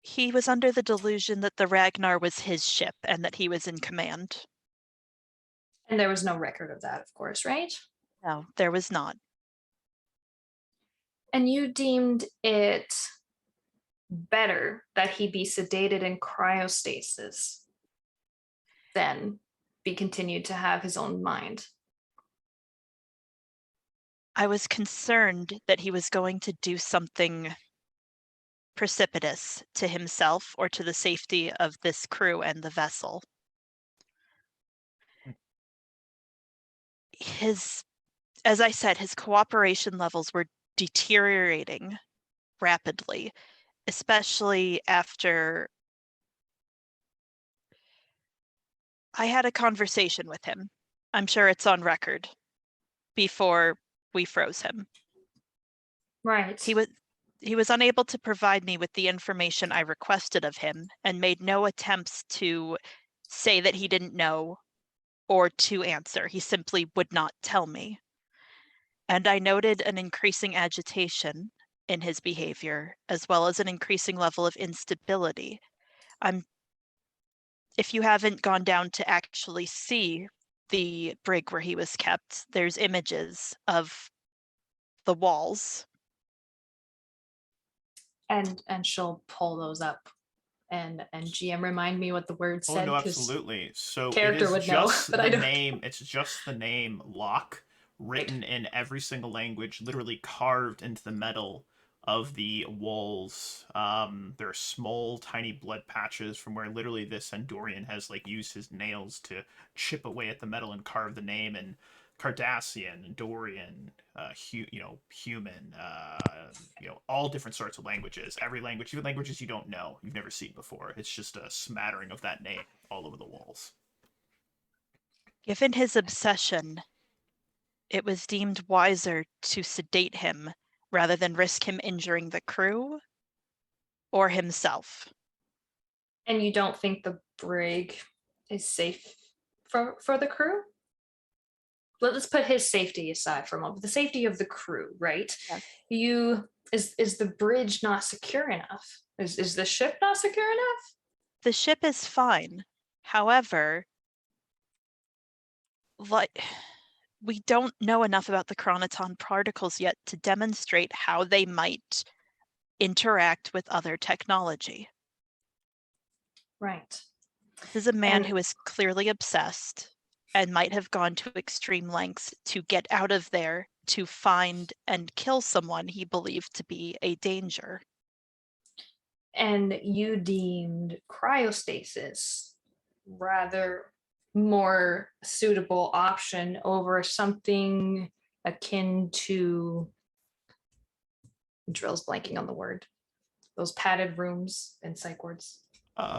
He was under the delusion that the Ragnar was his ship and that he was in command. And there was no record of that, of course, right? No, there was not. And you deemed it better that he be sedated in cryostasis than be continued to have his own mind. I was concerned that he was going to do something precipitous to himself or to the safety of this crew and the vessel. As I said, his cooperation levels were deteriorating rapidly, especially after I had a conversation with him. I'm sure it's on record before we froze him. Right. He was unable to provide me with the information I requested of him and made no attempts to say that he didn't know or to answer. He simply would not tell me. And I noted an increasing agitation in his behavior, as well as an increasing level of instability. If you haven't gone down to actually see the brig where he was kept, there's images of the walls. And she'll pull those up. And GM, remind me what the word said. Oh no, absolutely. So character it is would know, just but the I don't. name. It's just the name Locke, written in every single language, literally carved into the metal of the walls. There are small, tiny blood patches from where literally this Andorian has like used his nails to chip away at the metal and carve the name. And Cardassian, Andorian, human, all different sorts of languages. Every language, even languages you don't know, you've never seen before. It's just a smattering of that name all over the walls. Given his obsession, it was deemed wiser to sedate him rather than risk him injuring the crew or himself. And you don't think the brig is safe for the crew? Let's put his safety aside for a moment. The safety of the crew, right? Yes. Is the bridge not secure enough? Is the ship not secure enough? The ship is fine. However, we don't know enough about the chronoton particles yet to demonstrate how they might interact with other technology. Right. This is a man who is clearly obsessed and might have gone to extreme lengths to get out of there to find and kill someone he believed to be a danger. And you deemed cryostasis rather more suitable option over something akin to, Drill's blanking on the word, those padded rooms in psych wards,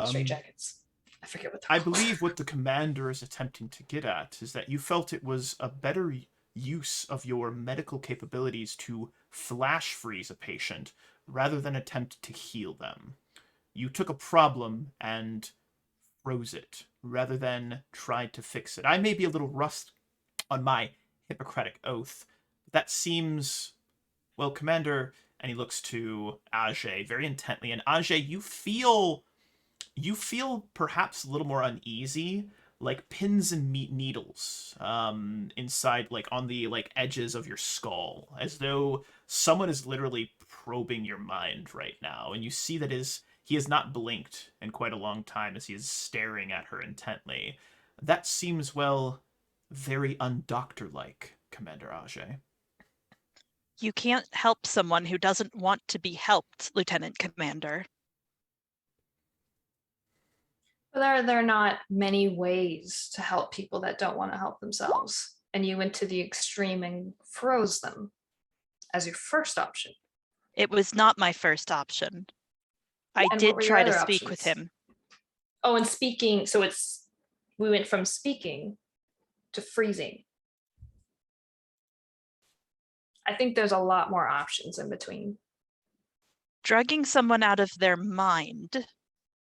straight jackets. I forget what I believe what the commander is attempting to get at is that you felt it was a better use of your medical capabilities to flash freeze a patient rather than attempt to heal them. You took a problem and froze it rather than tried to fix it. I may be a little rust on my Hippocratic oath, but that seems, well, Commander, and he looks to Ajay very intently, and Ajay, you feel perhaps a little more uneasy, like pins and needles inside, like on the like edges of your skull, as though someone is literally probing your mind right now, and you see that he has not blinked in quite a long time as he is staring at her intently. That seems, well, very undoctor-like, Commander Ajay. You can't help someone who doesn't want to be helped, Lieutenant Commander. But are there not many ways to help people that don't want to help themselves? And you went to the extreme and froze them as your first option. It was not my first option. I And what did were your try to other speak with options? him. Oh, and speaking, so we went from speaking to freezing. I think there's a lot more options in between. Drugging someone out of their mind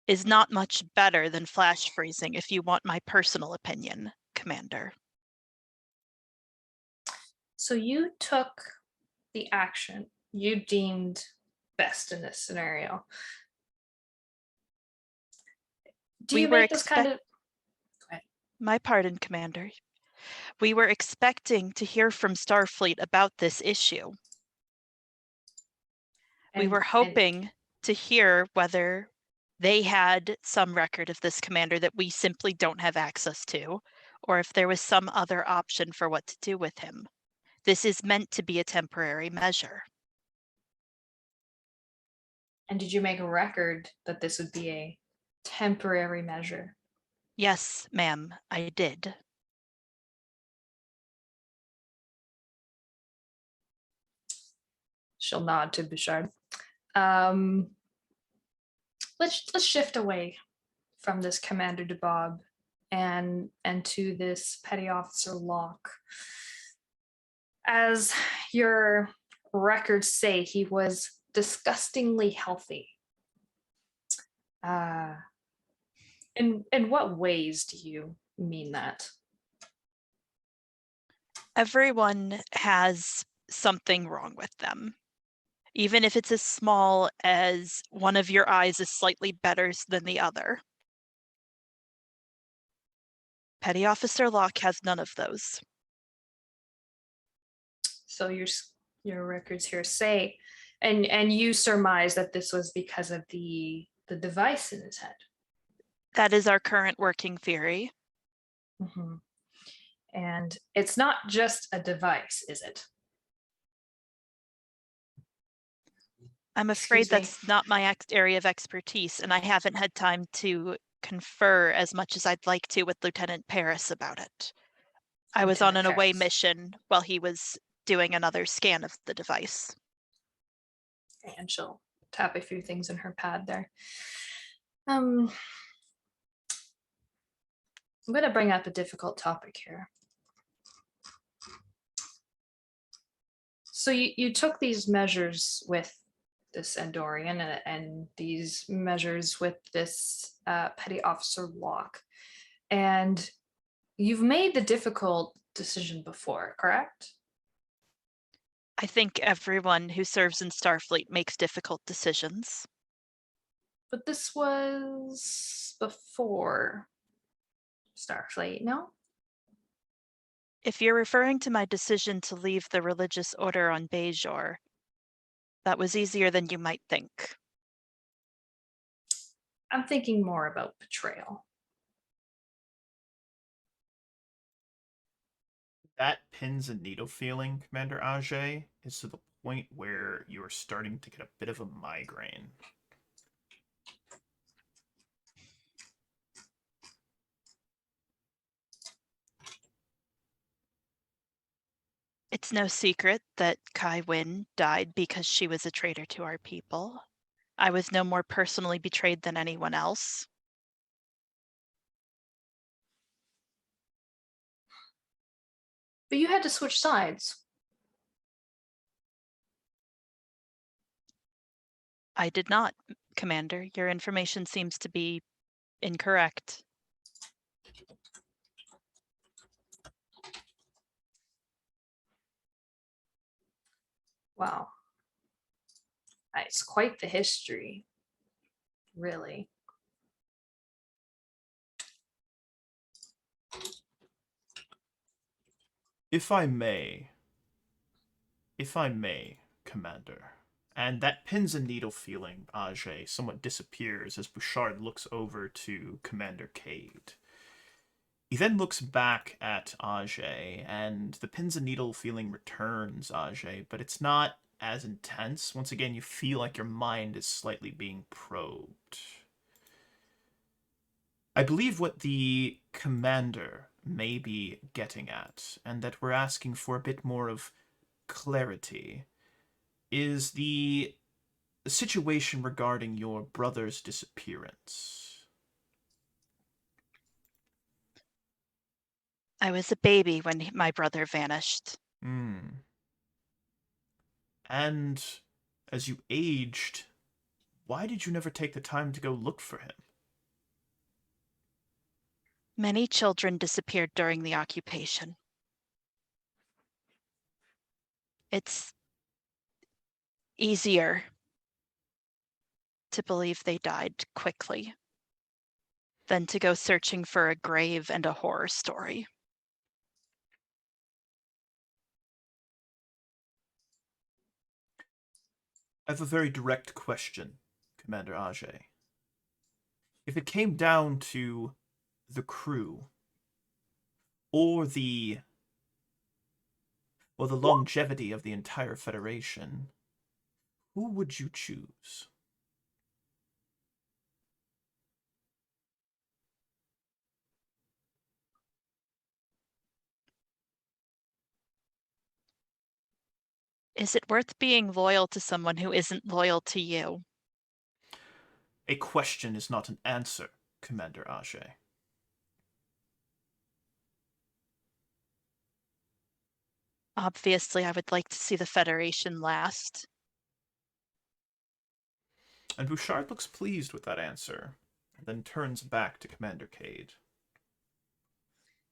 is not much better than flash freezing, if you want my personal opinion, Commander. So you took the action you deemed best in this scenario. Do you make this kind of... My pardon, Commander. We were expecting to hear from Starfleet about this issue. We were hoping to hear whether they had some record of this commander that we simply don't have access to, or if there was some other option for what to do with him. This is meant to be a temporary measure. And did you make a record that this would be a temporary measure? Yes, ma'am, I did. She'll nod to Bouchard. Let's shift away from this Commander DeBob and to this Petty Officer Locke. As your records say, he was disgustingly healthy. In what ways do you mean that? Everyone has something wrong with them. Even if it's as small as one of your eyes is slightly better than the other. Petty Officer Locke has none of those. So your records here say, and you surmise that this was because of the device in his head. That is our current working theory. Mm-hmm. And it's not just a device, is it? I'm afraid that's not my area of expertise, and I haven't had time to confer as much as I'd like to with Lieutenant Paris about it. I was on an away mission while he was doing another scan of the device. And she'll tap a few things in her pad there. I'm going to bring up a difficult topic here. So you took these measures with this Andorian and these measures with this Petty Officer Locke, and you've made the difficult decision before, correct? I think everyone who serves in Starfleet makes difficult decisions. But this was before Starfleet, no? If you're referring to my decision to leave the religious order on Bajor, that was easier than you might think. I'm thinking more about betrayal. That pins and needle feeling, Commander Ajay, is to the point where you are starting to get a bit of a migraine. It's no secret that Kai Wynn died because she was a traitor to our people. I was no more personally betrayed than anyone else. But you had to switch sides. I did not, Commander. Your information seems to be incorrect. Wow. It's quite the history, really. If I may, Commander. And that pins and needle feeling, Ajay, somewhat disappears as Bouchard looks over to Commander Kayde. He then looks back at Ajay, and the pins and needle feeling returns, Ajay, but it's not as intense. Once again, you feel like your mind is slightly being probed. I believe what the commander may be getting at, and that we're asking for a bit more of clarity, is the situation regarding your brother's disappearance. I was a baby when my brother vanished. And as you aged, why did you never take the time to go look for him? Many children disappeared during the occupation. It's easier to believe they died quickly than to go searching for a grave and a horror story. I have a very direct question, Commander Ajay. If it came down to the crew, or the longevity of the entire Federation, who would you choose? Is it worth being loyal to someone who isn't loyal to you? A question is not an answer, Commander Ajay. Obviously, I would like to see the Federation last. And Bouchard looks pleased with that answer, and then turns back to Commander Kayde.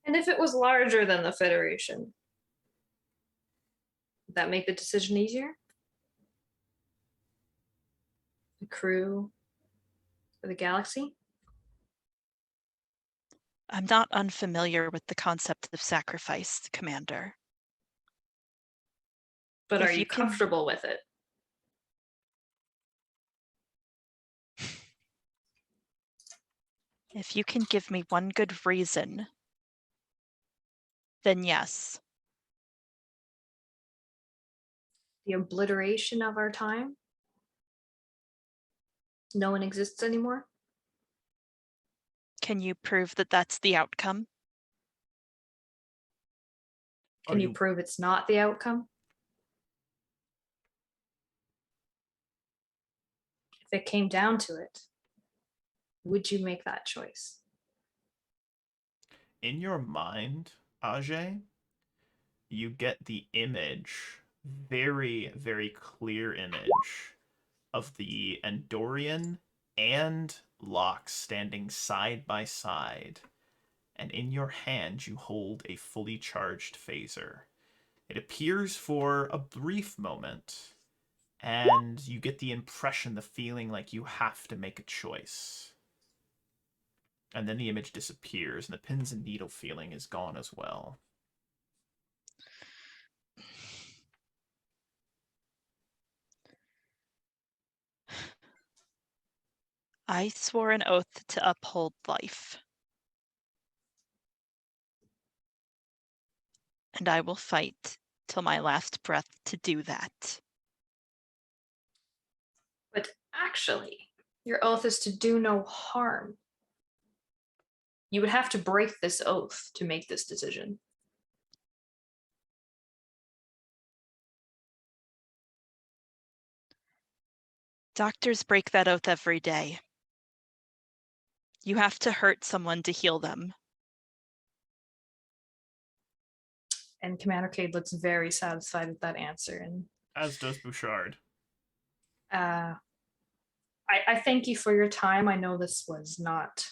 And if it was larger than the Federation, would that make the decision easier? The crew for the galaxy? I'm not unfamiliar with the concept of sacrifice, Commander. But If are you you can- comfortable with it? If you can give me one good reason, then yes. The obliteration of our time? No one exists anymore? Can you prove that that's the outcome? Can you prove it's not the outcome? If it came down to it, would you make that choice? In your mind, Ajay, you get the image, very, very clear image, of the Andorian and Locke standing side by side, and in your hand you hold a fully charged phaser. It appears for a brief moment, and you get the impression, the feeling like you have to make a choice. And then the image disappears, and the pins and needle feeling is gone as well. I swore an oath to uphold life. And I will fight till my last breath to do that. But actually, your oath is to do no harm. You would have to break this oath to make this decision. Doctors break that oath every day. You have to hurt someone to heal them. And Commander Kayde looks very satisfied with that answer. And As does Bouchard. I thank you for your time. I know this was not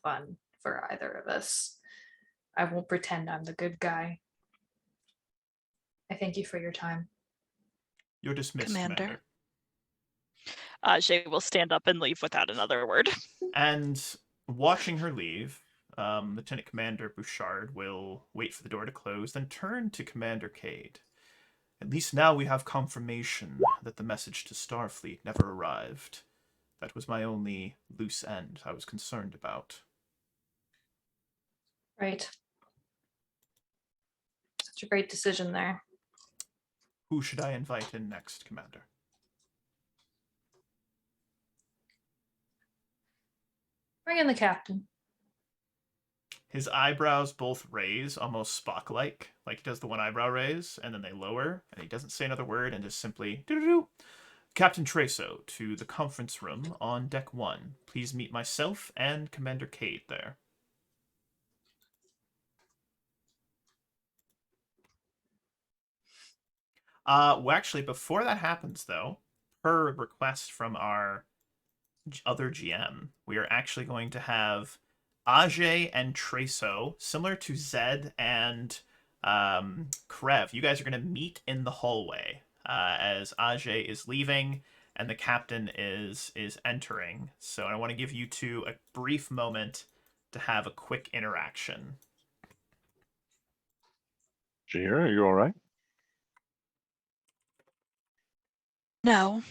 fun for either of us. I won't pretend I'm the good guy. I thank you for your time. You're dismissed, Commander. Commander. Ajay will stand up and leave without another word. And watching her leave, Lieutenant Commander Bouchard will wait for the door to close, then turn to Commander Kayde. At least now we have confirmation that the message to Starfleet never arrived. That was my only loose end I was concerned about. Right. Such a great decision there. Who should I invite in next, Commander? Bring in the captain. His eyebrows both raise, almost Spock-like he does the one eyebrow raise, and then they lower, and he doesn't say another word, and just simply doo-doo-doo. Captain Treso to the conference room on deck 1. Please meet myself and Commander Kayde there. Well, actually, before that happens, though, per request from our other GM, we are actually going to have Ajay and Treso, similar to Zed and Krev. You guys are going to meet in the hallway as Ajay is leaving and the captain is entering. So I want to give you two a brief moment to have a quick interaction. Jahir, are you all right? No.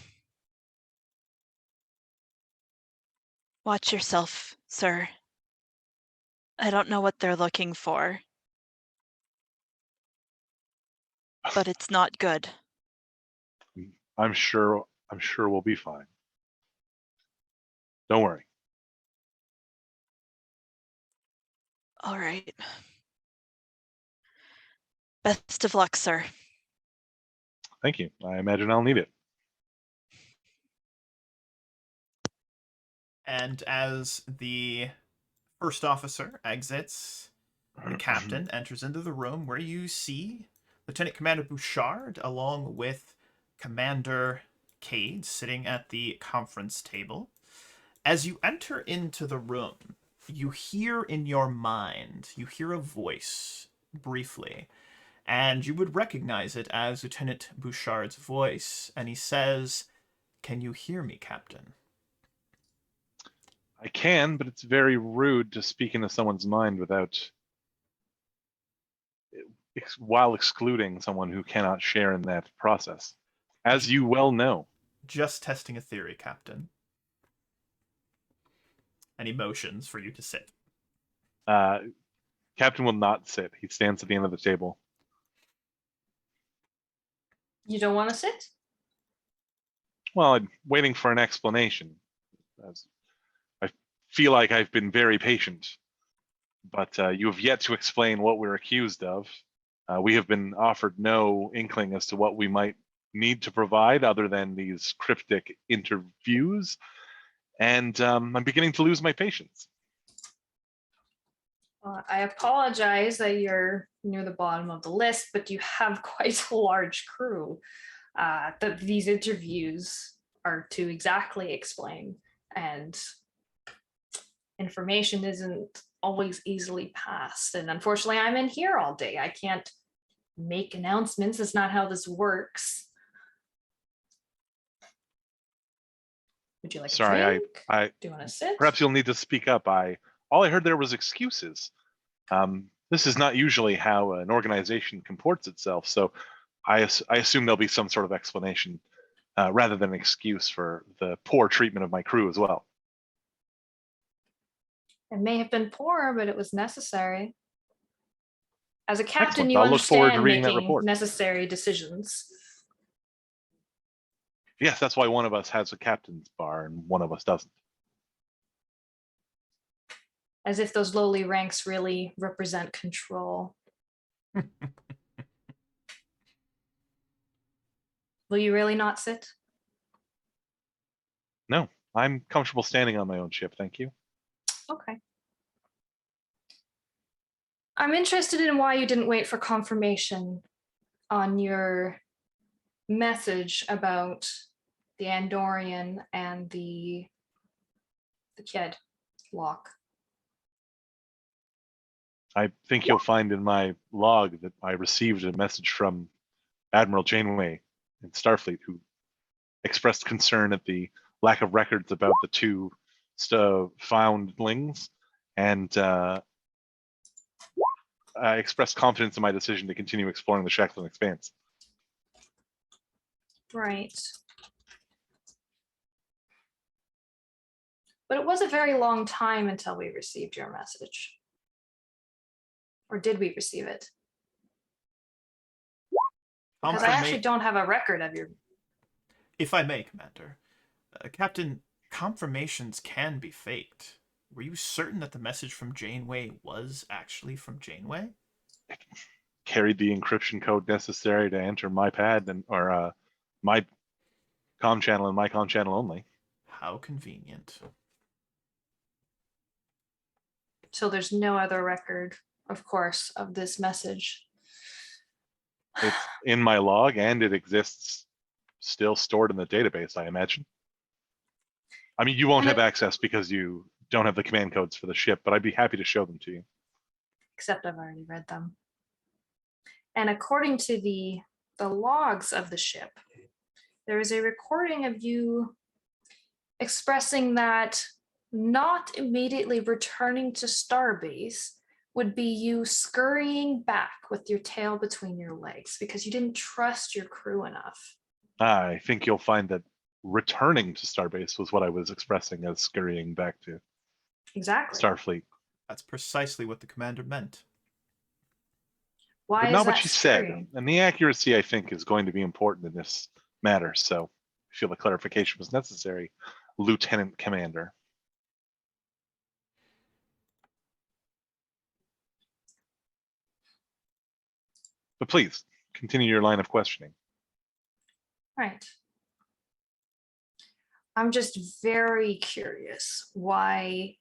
Watch yourself, sir. I don't know what they're looking for, but it's not good. I'm sure we'll be fine. Don't worry. All right. Best of luck, sir. Thank you. I imagine I'll need it. And as the first officer exits, the captain enters into the room where you see Lieutenant Commander Bouchard along with Commander Kayde sitting at the conference table. As you enter into the room, you hear in your mind, you hear a voice briefly, and you would recognize it as Lieutenant Bouchard's voice, and he says, "Can you hear me, Captain?" I can, but it's very rude to speak into someone's mind while excluding someone who cannot share in that process, as you well know. Just testing a theory, Captain. Any motions for you to sit? Captain will not sit. He stands at the end of the table. You don't want to sit? Well, I'm waiting for an explanation. I feel like I've been very patient, but you have yet to explain what we're accused of. We have been offered no inkling as to what we might need to provide other than these cryptic interviews, and I'm beginning to lose my patience. I apologize that you're near the bottom of the list, but you have quite a large crew that these interviews are to exactly explain, and information isn't always easily passed. And unfortunately, I'm in here all day. I can't make announcements. It's not how this works. Would you like Sorry, a drink? I Do you want to sit? perhaps you'll need to speak up. All I heard there was excuses. This is not usually how an organization comports itself, so I assume there'll be some sort of explanation rather than an excuse for the poor treatment of my crew as well. It may have been poor, but it was necessary. As a captain, Excellent. you I'll look forward to understand reading that making report. necessary decisions. Yes, that's why one of us has a captain's bar and one of us doesn't. As if those lowly ranks really represent control. Will you really not sit? No, I'm comfortable standing on my own ship, thank you. Okay. I'm interested in why you didn't wait for confirmation on your message about the Andorian and the Kayde lock. I think you'll find in my log that I received a message from Admiral Janeway in Starfleet, who expressed concern at the lack of records about the two foundlings, and I expressed confidence in my decision to continue exploring the Shackleton Expanse. Right. But it was a very long time until we received your message. Or did we receive it? Because I actually don't have a record of your. If I may, Commander. Captain, confirmations can be faked. Were you certain that the message from Janeway was actually from Janeway? Carried the encryption code necessary to enter my pad or my comm channel and my comm channel only. How convenient. So there's no other record, of course, of this message. It's in my log and it exists still stored in the database, I imagine. I mean, you won't have access because you don't have the command codes for the ship, but I'd be happy to show them to you. Except I've already read them. And according to the logs of the ship, there is a recording of you expressing that not immediately returning to Starbase would be you scurrying back with your tail between your legs because you didn't trust your crew enough. I think you'll find that returning to Starbase was what I was expressing as scurrying back to Exactly. Starfleet. That's precisely what the commander meant. Why But is not what that she scurrying? said. And the accuracy, I think, is going to be important in this matter. So I feel the clarification was necessary, Lieutenant Commander. But please, continue your line of questioning. Right. I'm just very curious why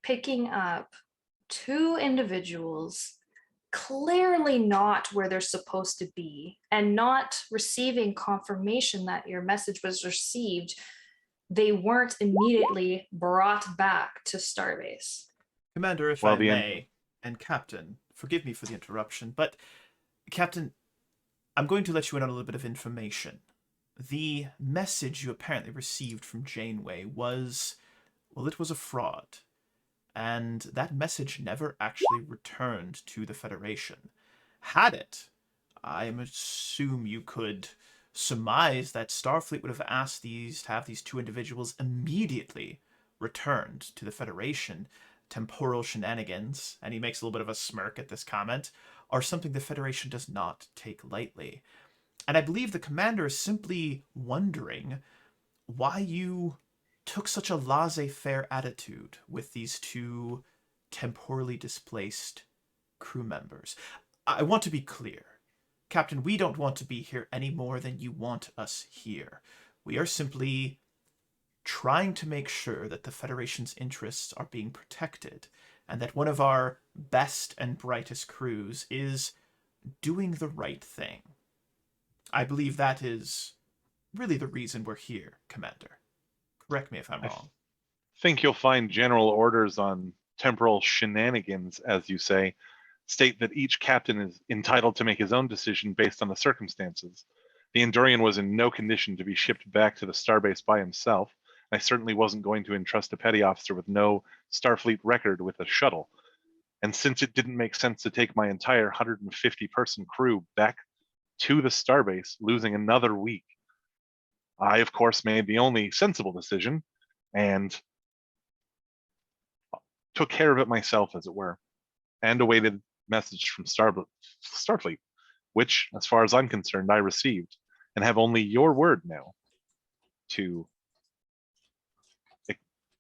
picking up two individuals clearly not where they're supposed to be and not receiving confirmation that your message was received, they weren't immediately brought back to Starbase. Commander, if I may, and Captain, forgive me for the interruption, but Captain, I'm going to let you in on a little bit of information. The message you apparently received from Janeway was, well, it was a fraud. And that message never actually returned to the Federation. Had it, I assume you could surmise that Starfleet would have asked to have these two individuals immediately returned to the Federation. Temporal shenanigans, and he makes a little bit of a smirk at this comment, are something the Federation does not take lightly. And I believe the commander is simply wondering why you took such a laissez-faire attitude with these two temporally displaced crew members. I want to be clear. Captain, we don't want to be here any more than you want us here. We are simply trying to make sure that the Federation's interests are being protected and that one of our best and brightest crews is doing the right thing. I believe that is really the reason we're here, Commander. Correct me if I'm wrong. I think you'll find general orders on temporal shenanigans, as you say, state that each captain is entitled to make his own decision based on the circumstances. The Andorian was in no condition to be shipped back to the starbase by himself. I certainly wasn't going to entrust a petty officer with no Starfleet record with a shuttle. And since it didn't make sense to take my entire 150-person crew back to the starbase, losing another week, I, of course, made the only sensible decision and took care of it myself, as it were, and awaited message from Starfleet, which, as far as I'm concerned, I received, and have only your word now to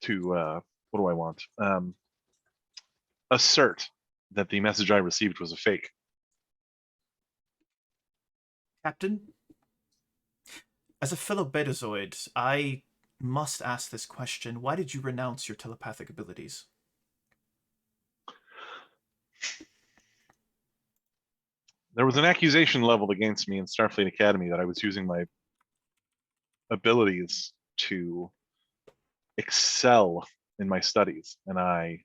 what do I want? Assert that the message I received was a fake. Captain, as a fellow Betazoid, I must ask this question. Why did you renounce your telepathic abilities? There was an accusation leveled against me in Starfleet Academy that I was using my abilities to excel in my studies, and I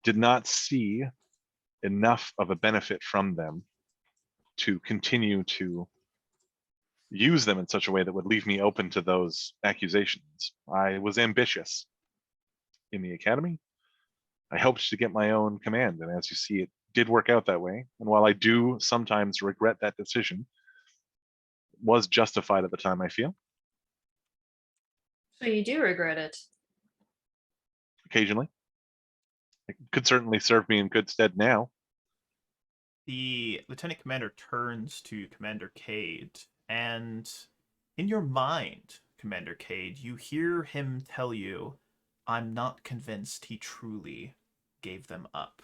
did not see enough of a benefit from them to continue to use them in such a way that would leave me open to those accusations. I was ambitious in the academy. I hoped to get my own command, and as you see, it did work out that way. And while I do sometimes regret that decision, was justified at the time, I feel. So you do regret it. Occasionally. It could certainly serve me in good stead now. The lieutenant commander turns to Commander Kayde, and in your mind, Commander Kayde, you hear him tell you, "I'm not convinced he truly gave them up."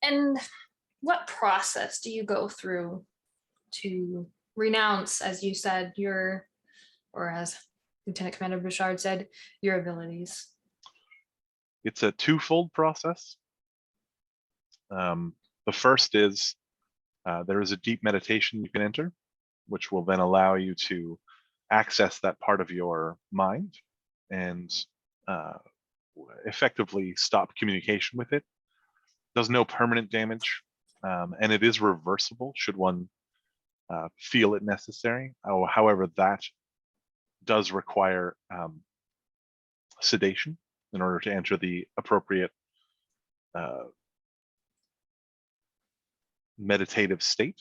And what process do you go through to renounce, as you said, or as Lieutenant Commander Bouchard said, your abilities? It's a twofold process. The first is there is a deep meditation you can enter, which will then allow you to access that part of your mind and effectively stop communication with it. Does no permanent damage, and it is reversible should one feel it necessary. However, that does require sedation in order to enter the appropriate meditative state.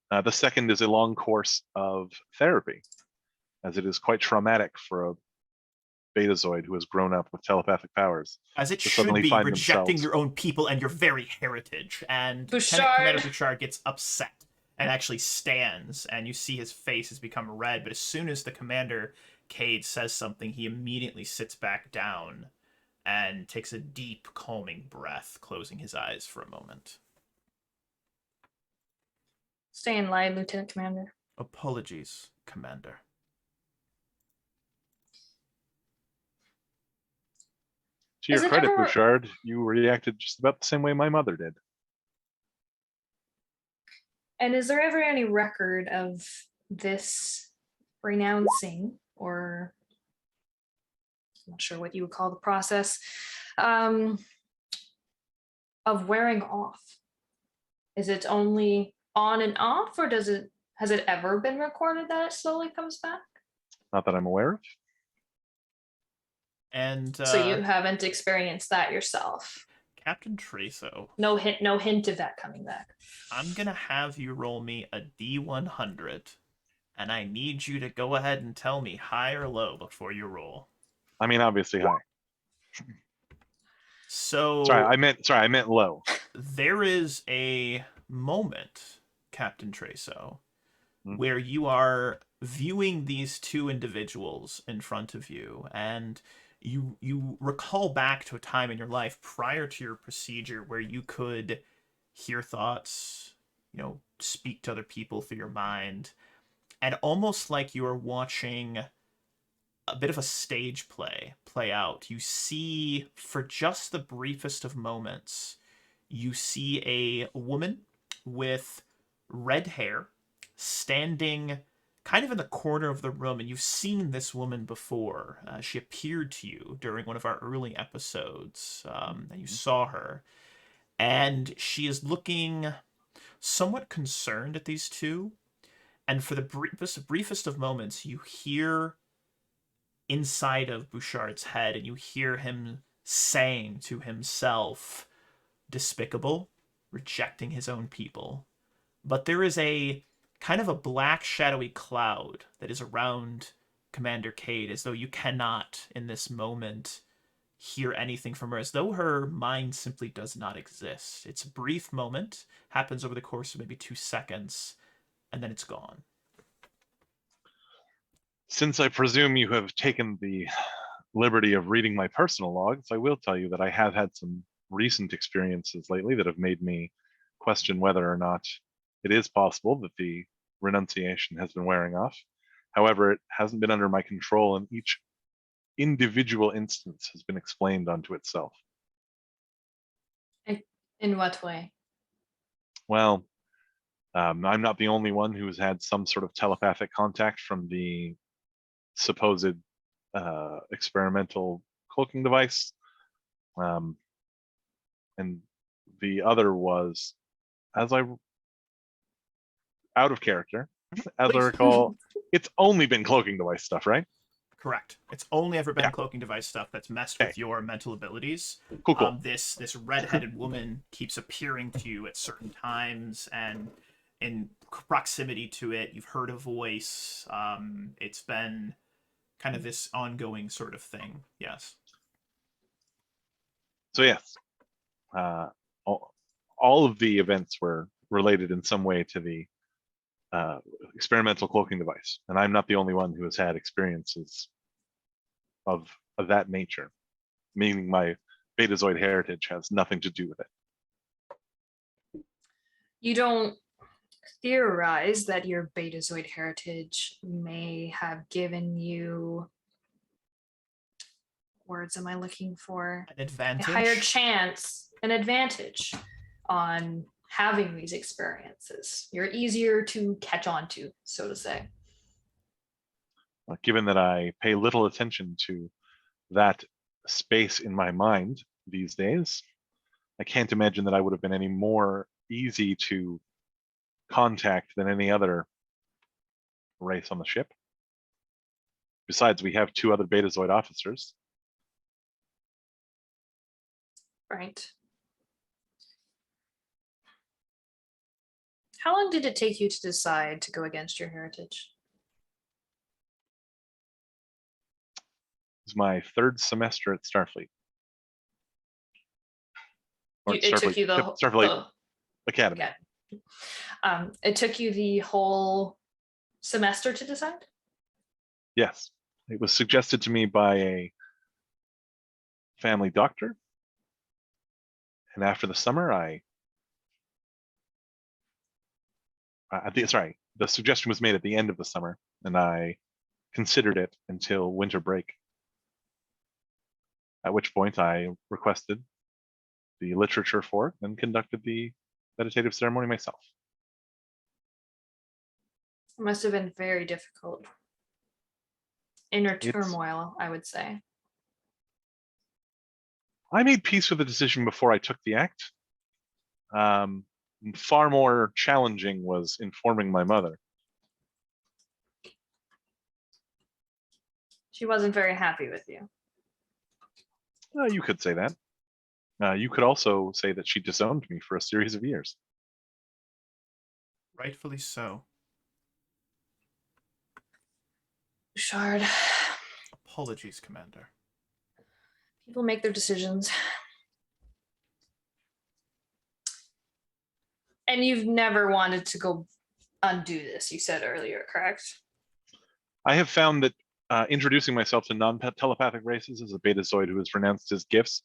The second is a long course of therapy, as it is quite traumatic for a Betazoid who has grown up with telepathic powers. As it to should suddenly be, find rejecting themselves- your own people and your very heritage. And Bouchard! Lieutenant Commander Bouchard gets upset and actually stands, and you see his face has become red, but as soon as the Commander Kayde says something, he immediately sits back down and takes a deep, calming breath, closing his eyes for a moment. Stay in line, Lieutenant Commander. Apologies, Commander. To your Is it credit, ever- Bouchard, you reacted just about the same way my mother did. And is there ever any record of this renouncing, or I'm not sure what you would call the process, of wearing off? Is it only on and off, or has it ever been recorded that it slowly comes back? Not that I'm aware of. And So you haven't experienced that yourself. Captain Traso, No hint of that coming back. I'm gonna have you roll me a D100, and I need you to go ahead and tell me high or low before you roll. I mean, obviously high. So Sorry, I meant low. there is a moment, Captain Traso, Hmm. where you are viewing these two individuals in front of you, and you recall back to a time in your life prior to your procedure where you could hear thoughts, speak to other people through your mind, and almost like you are watching a bit of a stage play out. You see, for just the briefest of moments, you see a woman with red hair standing kind of in the corner of the room, and you've seen this woman before. She appeared to you during one of our early episodes, and you saw her. And she is looking somewhat concerned at these two. And for the briefest of moments, you hear inside of Bouchard's head, and you hear him saying to himself, "Despicable, rejecting his own people." But there is a kind of a black shadowy cloud that is around Commander Kayde, as though you cannot, in this moment, hear anything from her, as though her mind simply does not exist. It's a brief moment, happens over the course of maybe 2 seconds, and then it's gone. Since I presume you have taken the liberty of reading my personal logs, I will tell you that I have had some recent experiences lately that have made me question whether or not it is possible that the renunciation has been wearing off. However, it hasn't been under my control, and each individual instance has been explained unto itself. In what way? Well, I'm not the only one who's had some sort of telepathic contact from the supposed experimental cloaking device. And the other was, out of character, as I recall, it's only been cloaking device stuff, right? Correct. It's only ever been Yeah. cloaking device stuff that's messed Okay. with your mental abilities. Cool. This red-headed woman keeps appearing to you at certain times and in proximity to it. You've heard a voice. It's been kind of this ongoing sort of thing. Yes. So yes, all of the events were related in some way to the experimental cloaking device, and I'm not the only one who has had experiences of that nature, meaning my Betazoid heritage has nothing to do with it. You don't theorize that your Betazoid heritage may have given you, words am I looking for? An advantage. A higher chance, an advantage on having these experiences. You're easier to catch on to, so to say. Given that I pay little attention to that space in my mind these days, I can't imagine that I would have been any more easy to contact than any other race on the ship. Besides, we have 2 other Betazoid officers. Right. How long did it take you to decide to go against your heritage? It's my 3rd semester at Starfleet. Or It took you the Starfleet Academy. Okay. It took you the whole semester to decide? Yes. It was suggested to me by a family doctor. And after the summer, the suggestion was made at the end of the summer, and I considered it until winter break. At which point I requested the literature for it and conducted the meditative ceremony myself. It must have been very difficult. Inner It's- turmoil, I would say. I made peace with the decision before I took the act. Far more challenging was informing my mother. She wasn't very happy with you. You could say that. You could also say that she disowned me for a series of years. Rightfully so. Shard, Apologies, Commander. people make their decisions. And you've never wanted to go undo this, you said earlier, correct? I have found that introducing myself to non-telepathic races as a Betazoid who has renounced his gifts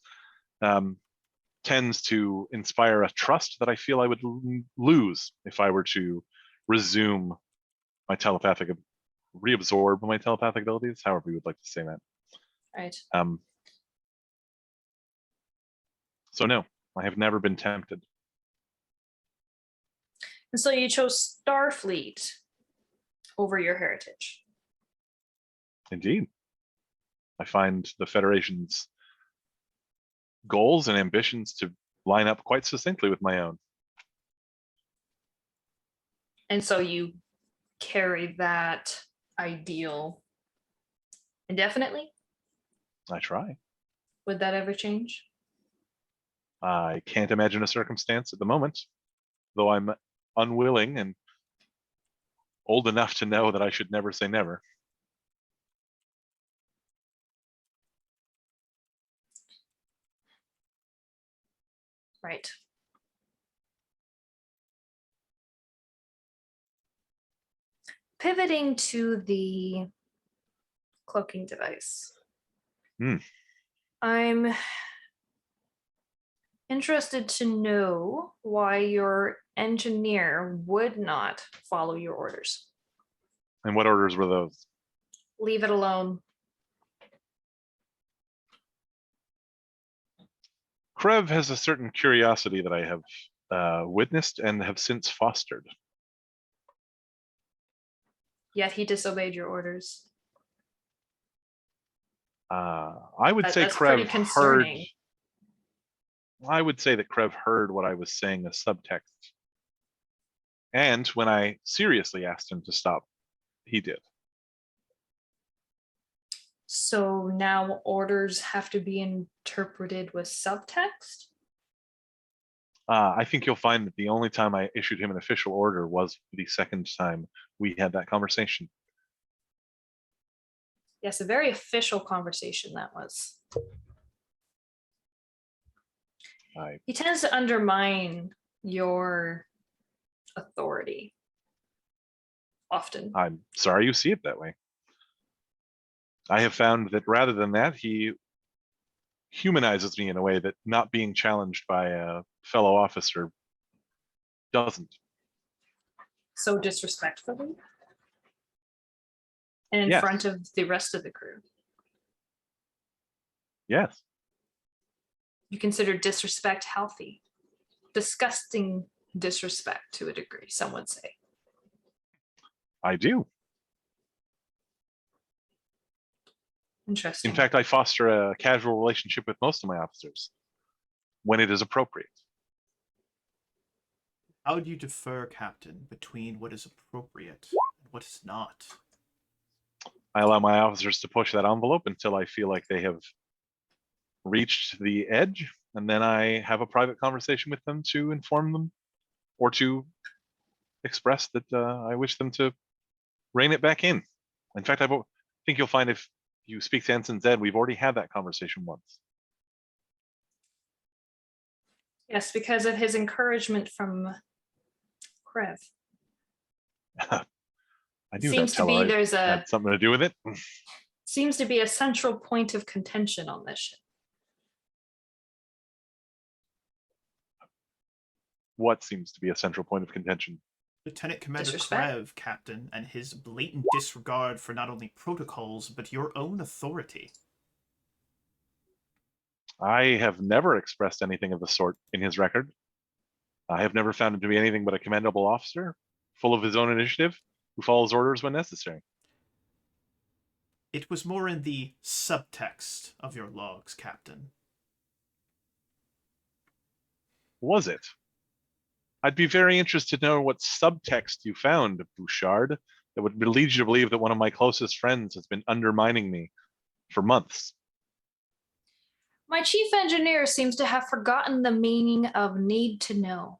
tends to inspire a trust that I feel I would lose if I were to resume my reabsorb my telepathic abilities, however you would like to say that. Right. So no, I have never been tempted. And so you chose Starfleet over your heritage. Indeed. I find the Federation's goals and ambitions to line up quite succinctly with my own. And so you carry that ideal indefinitely? I try. Would that ever change? I can't imagine a circumstance at the moment, though I'm unwilling and old enough to know that I should never say never. Right. Pivoting to the cloaking device. I'm interested to know why your engineer would not follow your orders. And what orders were those? Leave it alone. Krev has a certain curiosity that I have witnessed and have since fostered. Yet he disobeyed your orders. I would say That's pretty Krev heard. concerning. I would say that Krev heard what I was saying as subtext. And when I seriously asked him to stop, he did. So now orders have to be interpreted with subtext? I think you'll find that the only time I issued him an official order was the second time we had that conversation. Yes, a very official conversation that was. He tends to undermine your authority often. I'm sorry you see it that way. I have found that rather than that, he humanizes me in a way that not being challenged by a fellow officer doesn't. So disrespectfully? And in Yes. front of the rest of the crew. Yes, You consider disrespect healthy? Disgusting disrespect to a degree, some would say. I do. Interesting. In fact, I foster a casual relationship with most of my officers when it is appropriate. How do you defer, Captain, between what is appropriate and what is not? I allow my officers to push that envelope until I feel like they have reached the edge, and then I have a private conversation with them to inform them or to express that I wish them to rein it back in. In fact, I think you'll find if you speak to Ensign Zed, we've already had that conversation once. Yes, because of his encouragement from Krev. I knew Seems that to be teller there's a had something to do with it. seems to be a central point of contention on this ship. What seems to be a central point of contention? Lieutenant Commander Disrespect? Krev, Captain, and his blatant disregard for not only protocols, but your own authority. I have never expressed anything of the sort in his record. I have never found him to be anything but a commendable officer, full of his own initiative, who follows orders when necessary. It was more in the subtext of your logs, Captain. Was it? I'd be very interested to know what subtext you found, Bouchard, that would lead you to believe that one of my closest friends has been undermining me for months. My chief engineer seems to have forgotten the meaning of need to know.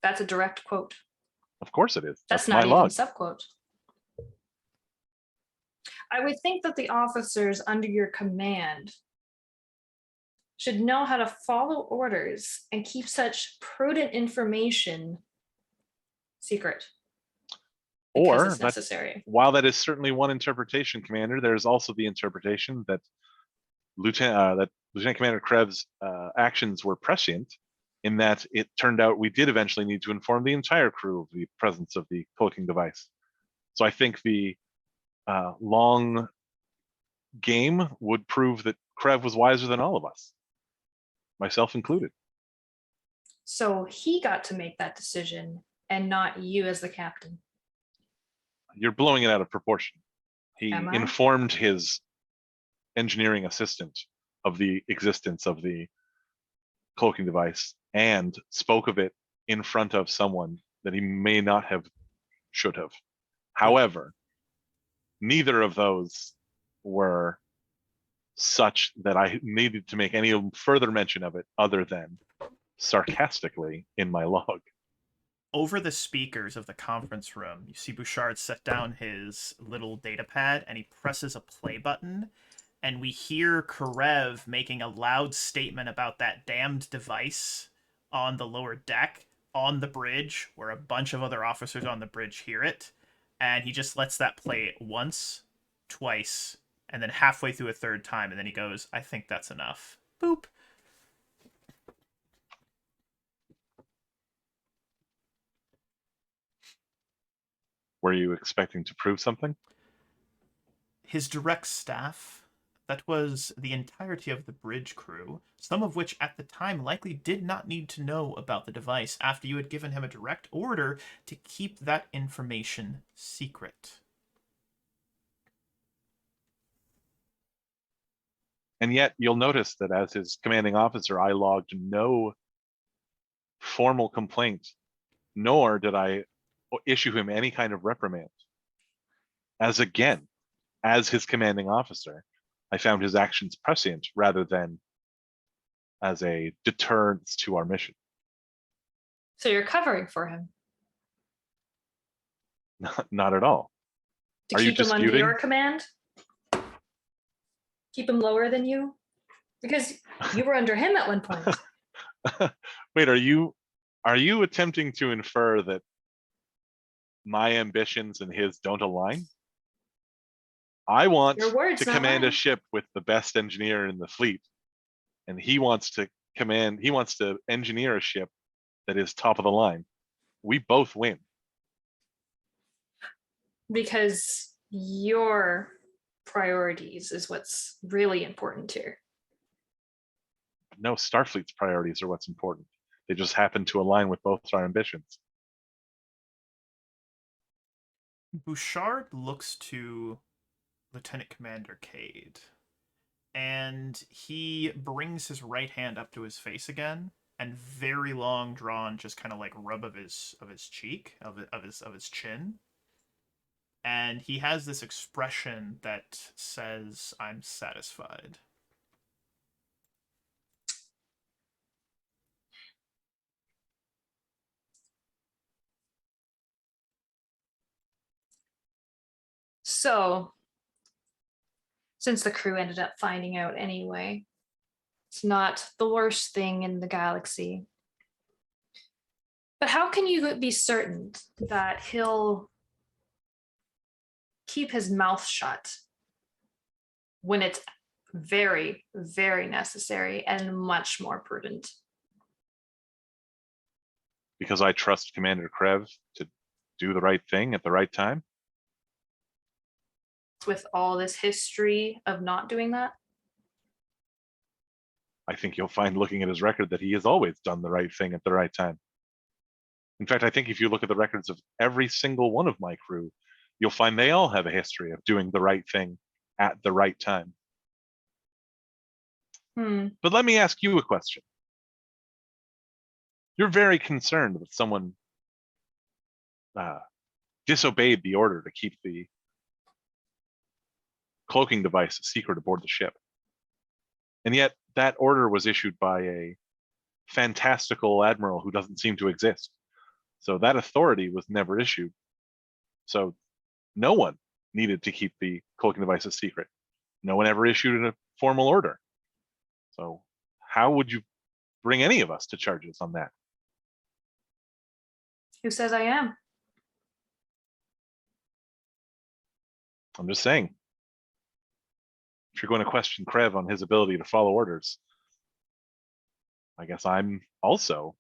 That's a direct quote. Of course it is. That's my not even log. subquote. I would think that the officers under your command should know how to follow orders and keep such prudent information secret. Because Or it's necessary. while that is certainly one interpretation, Commander, there's also the interpretation that Lieutenant Commander Krev's actions were prescient, in that it turned out we did eventually need to inform the entire crew of the presence of the cloaking device. So I think the long game would prove that Krev was wiser than all of us, myself included. So he got to make that decision and not you as the captain. You're blowing it out of proportion. He Am I? informed his engineering assistant of the existence of the cloaking device and spoke of it in front of someone that he may not have, should have. However, neither of those were such that I needed to make any further mention of it other than sarcastically in my log. Over the speakers of the conference room, you see Bouchard set down his little data pad and he presses a play button, and we hear Karev making a loud statement about that damned device on the lower deck on the bridge, where a bunch of other officers on the bridge hear it, and he just lets that play once, twice, and then halfway through a third time, and then he goes, I think that's enough. Boop. Were you expecting to prove something? His direct staff, that was the entirety of the bridge crew, some of which at the time likely did not need to know about the device after you had given him a direct order to keep that information secret. And yet you'll notice that as his commanding officer, I logged no formal complaint, nor did I issue him any kind of reprimand. as his commanding officer, I found his actions prescient rather than as a deterrence to our mission. So you're covering for him Not at all. to Are you keep him under disputing? your command? Keep him lower than you? Because you were under him at one point. Wait, are you attempting to infer that my ambitions and his don't align? I want Your words, to not command a mine. ship with the best engineer in the fleet, and he wants to engineer a ship that is top of the line. We both win. Because your priorities is what's really important here. No, Starfleet's priorities are what's important. They just happen to align with both our ambitions. Bouchard looks to Lieutenant Commander Kayde, and he brings his right hand up to his face again, and very long drawn, just kind of like rub of his cheek, of his chin, and he has this expression that says, "I'm satisfied." So, since the crew ended up finding out anyway, it's not the worst thing in the galaxy. But how can you be certain that he'll keep his mouth shut when it's very, very necessary and much more prudent? Because I trust Commander Krev to do the right thing at the right time. With all this history of not doing that? I think you'll find, looking at his record, that he has always done the right thing at the right time. In fact, I think if you look at the records of every single one of my crew, you'll find they all have a history of doing the right thing at the right time. But let me ask you a question. You're very concerned that someone disobeyed the order to keep the cloaking device a secret aboard the ship. And yet that order was issued by a fantastical admiral who doesn't seem to exist. So that authority was never issued. So no one needed to keep the cloaking device a secret. No one ever issued a formal order. So how would you bring any of us to charges on that? Who says I am? I'm just saying. If you're going to question Krev on his ability to follow orders, I guess I'm also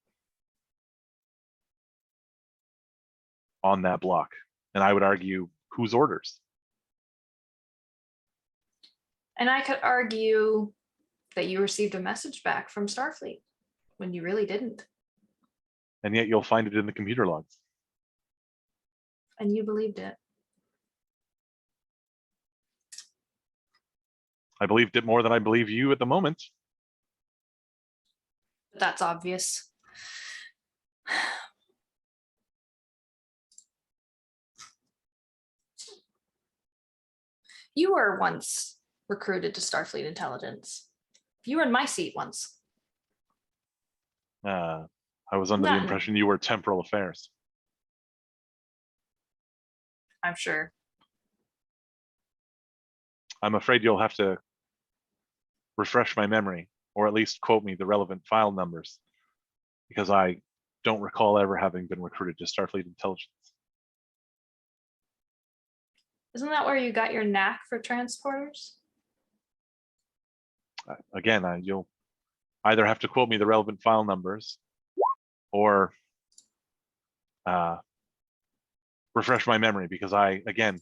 on that block. And I would argue, whose orders? And I could argue that you received a message back from Starfleet when you really didn't. And yet you'll find it in the computer logs. And you believed it. I believed it more than I believe you at the moment. That's obvious. You were once recruited to Starfleet Intelligence. You were in my seat once. I was under the None. impression you were temporal affairs. I'm sure. I'm afraid you'll have to refresh my memory, or at least quote me the relevant file numbers, because I don't recall ever having been recruited to Starfleet Intelligence. Isn't that where you got your knack for transporters? Again, you'll either have to quote me the relevant file numbers, or refresh my memory, because I, again,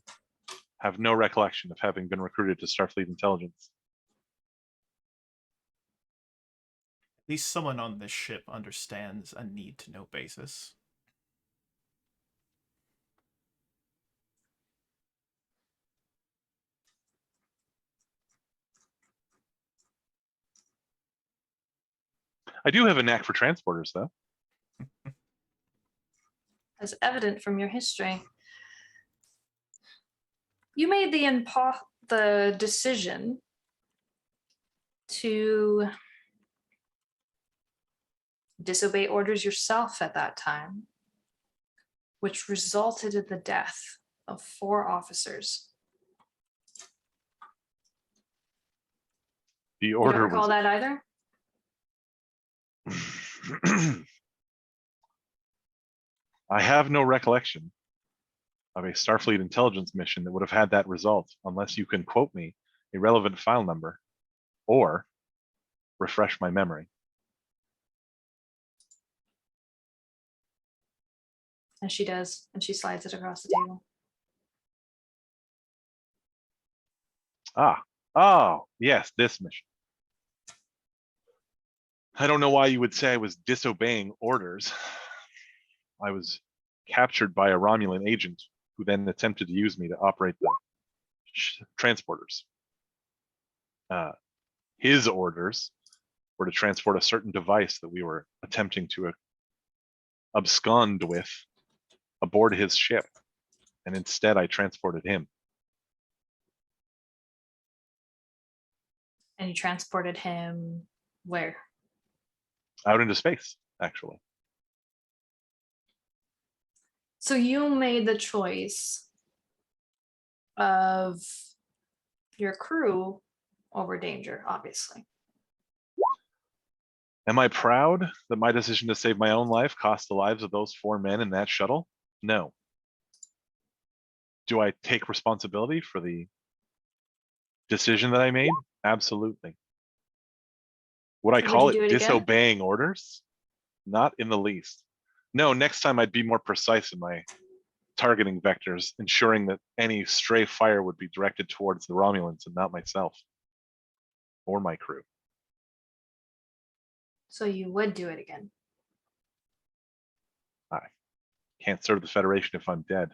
have no recollection of having been recruited to Starfleet Intelligence. At least someone on this ship understands a need-to-know basis. I do have a knack for transporters, though. As evident from your history. You made the decision to disobey orders yourself at that time, which resulted in the death of 4 officers. The You don't order recall was. that either? I have no recollection of a Starfleet intelligence mission that would have had that result, unless you can quote me a relevant file number or refresh my memory. And she does, and she slides it across the table. Oh, yes, this mission. I don't know why you would say I was disobeying orders. I was captured by a Romulan agent who then attempted to use me to operate the transporters. His orders were to transport a certain device that we were attempting to abscond with aboard his ship, and instead I transported him. And you transported him where? Out into space, actually. So you made the choice of your crew over danger, obviously. Am I proud that my decision to save my own life cost the lives of those 4 men in that shuttle? No. Do I take responsibility for the decision that I made? Absolutely. Would I Would call you do it it again? disobeying orders? Not in the least. No, next time I'd be more precise in my targeting vectors, ensuring that any stray fire would be directed towards the Romulans and not myself or my crew. So you would do it again. Can't serve the Federation if I'm dead.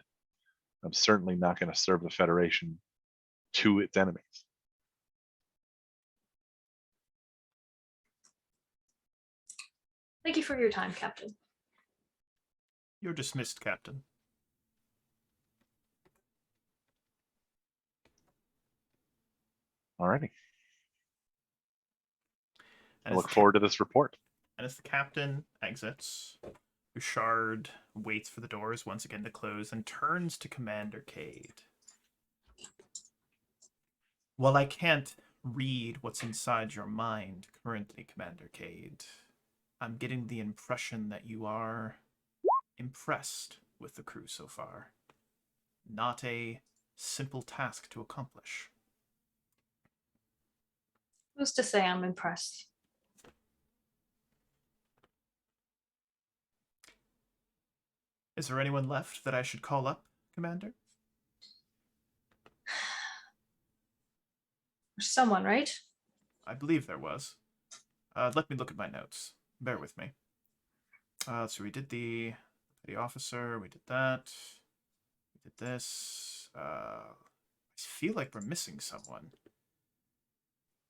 I'm certainly not going to serve the Federation to its enemies. Thank you for your time, Captain. You're dismissed, Captain. Alrighty. I And look forward to this report. And as the captain exits, Bouchard waits for the doors once again to close and turns to Commander Kayde. While I can't read what's inside your mind currently, Commander Kayde, I'm getting the impression that you are impressed with the crew so far. Not a simple task to accomplish. Who's to say I'm impressed? Is there anyone left that I should call up, Commander? There's someone, right? I believe there was. Let me look at my notes. Bear with me. So we did the officer, we did that. We did this. I feel like we're missing someone.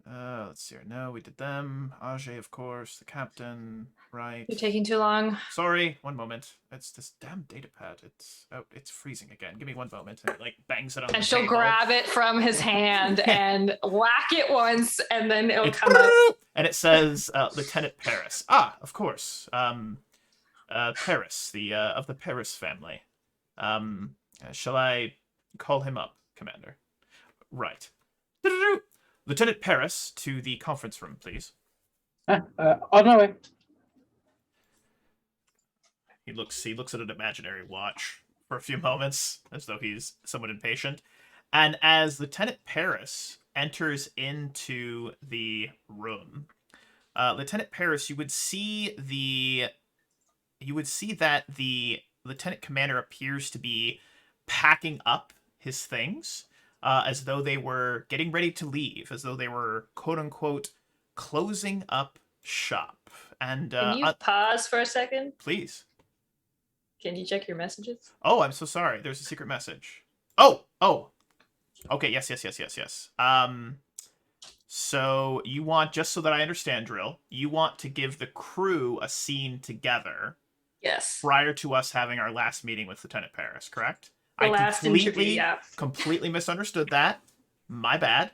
Let's see here. No, we did them. Ajay, of course. The captain. Right. You're taking too long. Sorry, one moment. It's this damn data pad. It's freezing again. Give me one moment. And it like bangs it on the And she'll table. grab it from his hand and whack it once, and then it'll come out. And it says Lieutenant Paris. Ah, of course. Paris, the of the Paris family. Shall I call him up, Commander? Right. Lieutenant Paris, to the conference room, please. On my way. He looks at an imaginary watch for a few moments, as though he's somewhat impatient. And as Lieutenant Paris enters into the room, Lieutenant Paris, you would see that the lieutenant commander appears to be packing up his things, as though they were getting ready to leave, as though they were quote unquote closing up shop. And Can you pause for a second? please. Can you check your messages? Oh, I'm so sorry. There's a secret message. Oh. Okay, yes. So you want, just so that I understand, Drill, you want to give the crew a scene together Yes. prior to us having our last meeting with Lieutenant Paris, correct? The I last completely, interview, yeah. completely misunderstood that. My bad.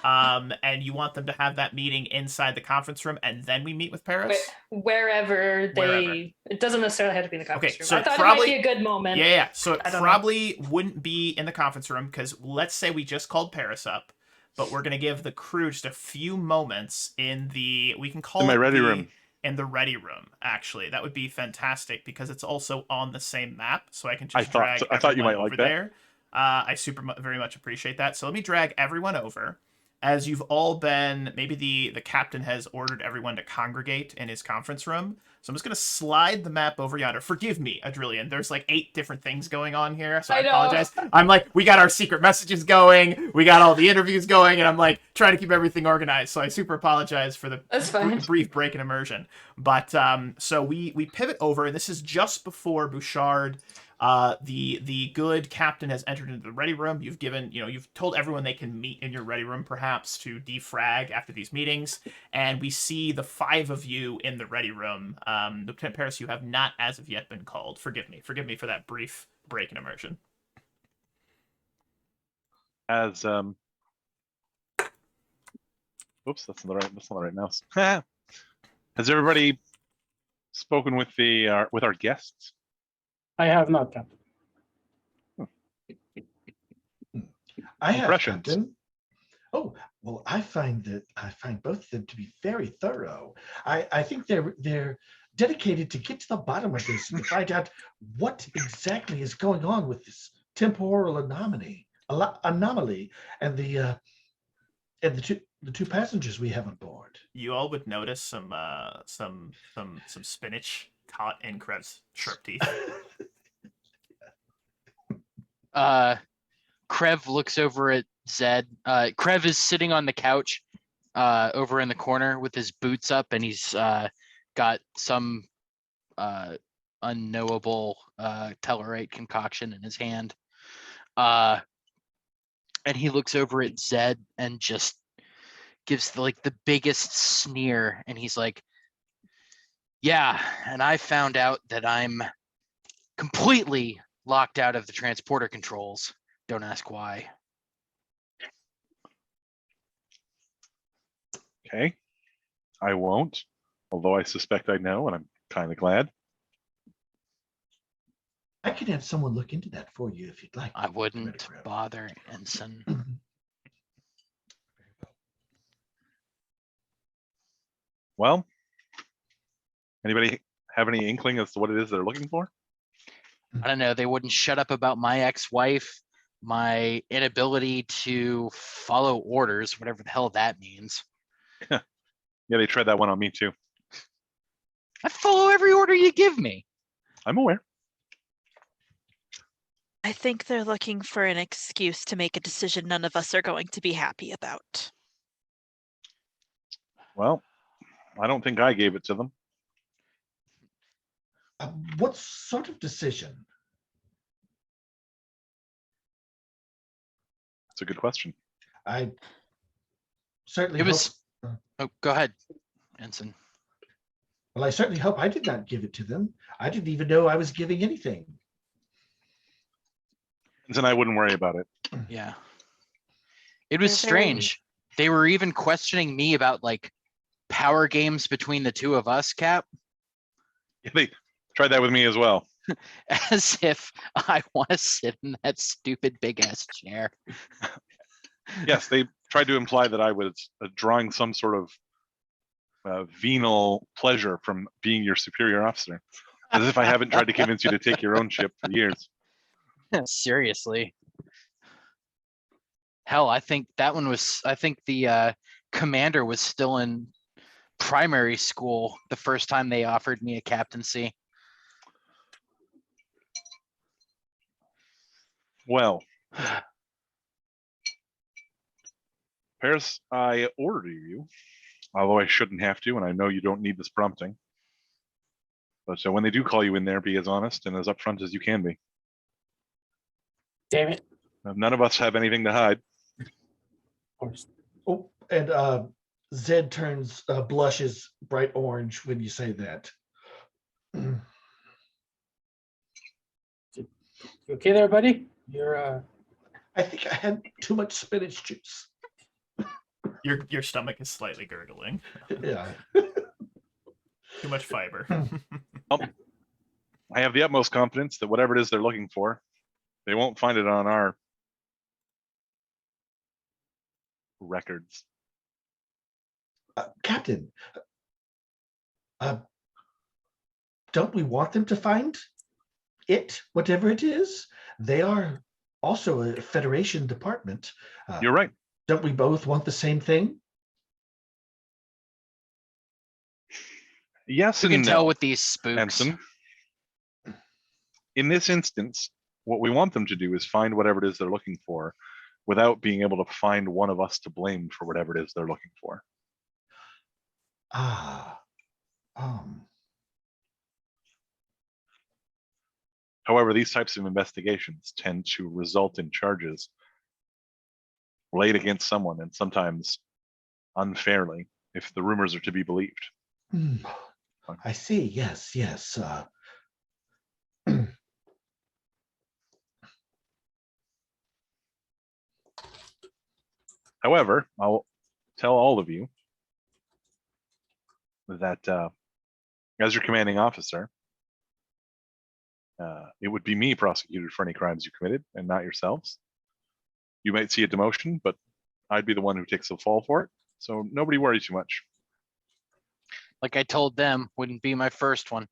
And you want them to have that meeting inside the conference room, and then we meet with Paris? Wherever they, Wherever. It doesn't necessarily have to be in the conference Okay, room. so I thought probably, it might be a good moment. Yeah. So it I don't know. probably wouldn't be in the conference room, because let's say we just called Paris up, but we're gonna give the crew just a few moments in the, we can call In my it ready the, room. in the ready room. Actually, that would be fantastic because it's also on the same map, so I can I just drag thought you everyone might like over that. there. I very much appreciate that. So let me drag everyone over. As you've all been, maybe the captain has ordered everyone to congregate in his conference room. So I'm just going to slide the map over yonder. Forgive me, Adrillian. There's like 8 different things going on here, so I know. apologize. I'm like, we got our secret messages going. We got all the interviews going, and I'm like trying to keep everything organized. So I super apologize for the That's fine. brief break in immersion. But so we pivot over, and this is just before Bouchard. The good captain has entered into the ready room. You've given, you've told everyone they can meet in your ready room, perhaps to defrag after these meetings. And we see the 5 of you in the ready room. Lieutenant Paris, you have not as of yet been called. Forgive me for that brief break in immersion. As oops, that's not the right mouse. Has everybody spoken with with our guests? I have not, Captain. I have, Impressions. Captain. Oh, well, I find both of them to be very thorough. I think they're dedicated to get to the bottom of this and find out what exactly is going on with this temporal anomaly, and the two passengers we have on board. You all would notice some spinach caught in Krev's sharp teeth. Krev looks over at Zed. Krev is sitting on the couch over in the corner with his boots up, and he's got some unknowable Tellarite concoction in his hand. And he looks over at Zed and just gives the biggest sneer, and he's like, yeah, and I found out that I'm completely locked out of the transporter controls. Don't ask why. Okay, I won't, although I suspect I know, and I'm kind of glad. I can have someone look into that for you if you'd like. I wouldn't bother, Ensign. Well, anybody have any inkling as to what it is they're looking for? I don't know. They wouldn't shut up about my ex-wife, my inability to follow orders, whatever the hell that means. Yeah, they tried that one on me too. I follow every order you give me. I'm aware. I think they're looking for an excuse to make a decision none of us are going to be happy about. Well, I don't think I gave it to them. What sort of decision? That's a good question. I certainly It was. hope, Oh, go ahead, Ensign. well, I certainly hope I did not give it to them. I didn't even know I was giving anything. Then I wouldn't worry about it. Yeah. It was They're very- strange. They were even questioning me about power games between the two of us, Cap, Yeah, they tried that with me as well. as if I want to sit in that stupid big ass chair. Yes, they tried to imply that I was drawing some sort of venal pleasure from being your superior officer, as if I haven't tried to convince you to take your own ship for years. Seriously. Hell, I think the commander was still in primary school the first time they offered me a captaincy. Well, Paris, I order you, although I shouldn't have to, and I know you don't need this prompting. But when they do call you in there, be as honest and as upfront as you can be. Damn it. None of us have anything to hide. Of course. Oh, and Zed blushes bright orange when you say that. You okay there, buddy? You're I think I had too much spinach juice. Your stomach is slightly gurgling. Yeah. Too much fiber. I have the utmost confidence that whatever it is they're looking for, they won't find it on our records. Captain, don't we want them to find it, whatever it is? They are also a Federation department. You're right. Don't we both want the same thing? Yes You and can tell no, with these spooks. Ensign. In this instance, what we want them to do is find whatever it is they're looking for without being able to find one of us to blame for whatever it is they're looking for. However, these types of investigations tend to result in charges laid against someone, and sometimes unfairly, if the rumors are to be believed. I see. Yes, yes. However, I'll tell all of you that as your commanding officer, it would be me prosecuted for any crimes you committed and not yourselves. You might see a demotion, but I'd be the one who takes the fall for it. So nobody worry too much. Like I told them, wouldn't be my first one.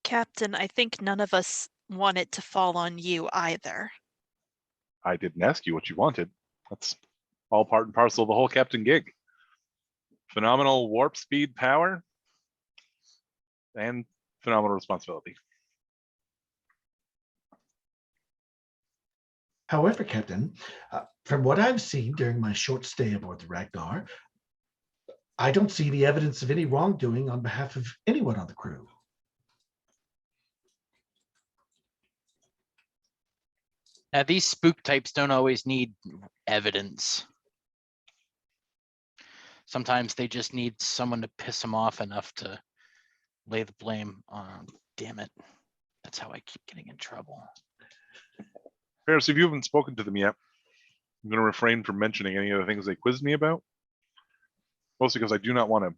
Captain, I think none of us want it to fall on you either. I didn't ask you what you wanted. That's all part and parcel of the whole captain gig. Phenomenal warp speed power and phenomenal responsibility. However, Captain, from what I've seen during my short stay aboard the Ragnar, I don't see the evidence of any wrongdoing on behalf of anyone on the crew. Now, these spook types don't always need evidence. Sometimes they just need someone to piss them off enough to lay the blame on. Damn it. That's how I keep getting in trouble. Ferris, if you haven't spoken to them yet, I'm going to refrain from mentioning any of the things they quizzed me about. Mostly because I do not want to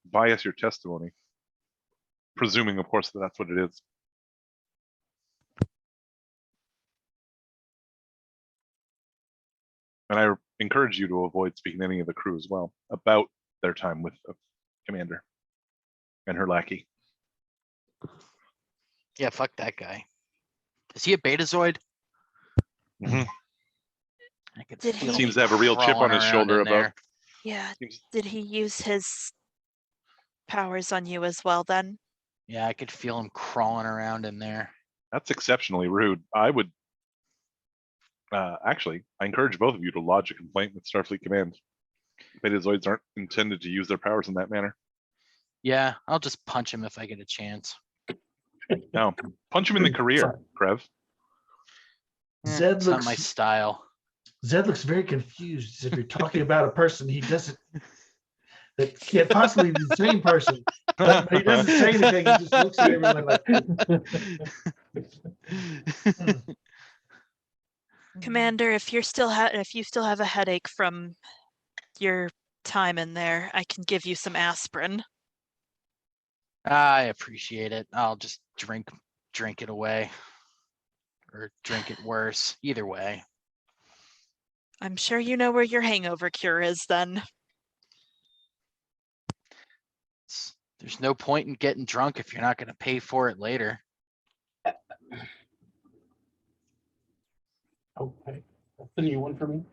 bias your testimony. Presuming, of course, that that's what it is. And I encourage you to avoid speaking to any of the crew as well about their time with the commander and her lackey. Yeah, fuck that guy. Is he a Betazoid? Mhm. I could Did feel he- him Seems to have a real chip on crawling his around shoulder in about. there. Yeah. Seems, Did he use his powers on you as well then? Yeah, I could feel him crawling around in there. that's exceptionally rude. I would actually, I encourage both of you to lodge a complaint with Starfleet Command. Betazoids aren't intended to use their powers in that manner. Yeah, I'll just punch him if I get a chance. No, punch him in the career, Sorry. Krev. Zed It's not my looks style. Zed looks very confused as if you're talking about a person he doesn't, that can't possibly be the same person. But he doesn't say anything. He just looks at everyone like, Commander, if you still have a headache from your time in there, I can give you some aspirin. I appreciate it. I'll just drink it away. Or drink it worse. Either way. I'm sure you know where your hangover cure is then. There's no point in getting drunk if you're not going to pay for it later. Okay, that's the new one for me.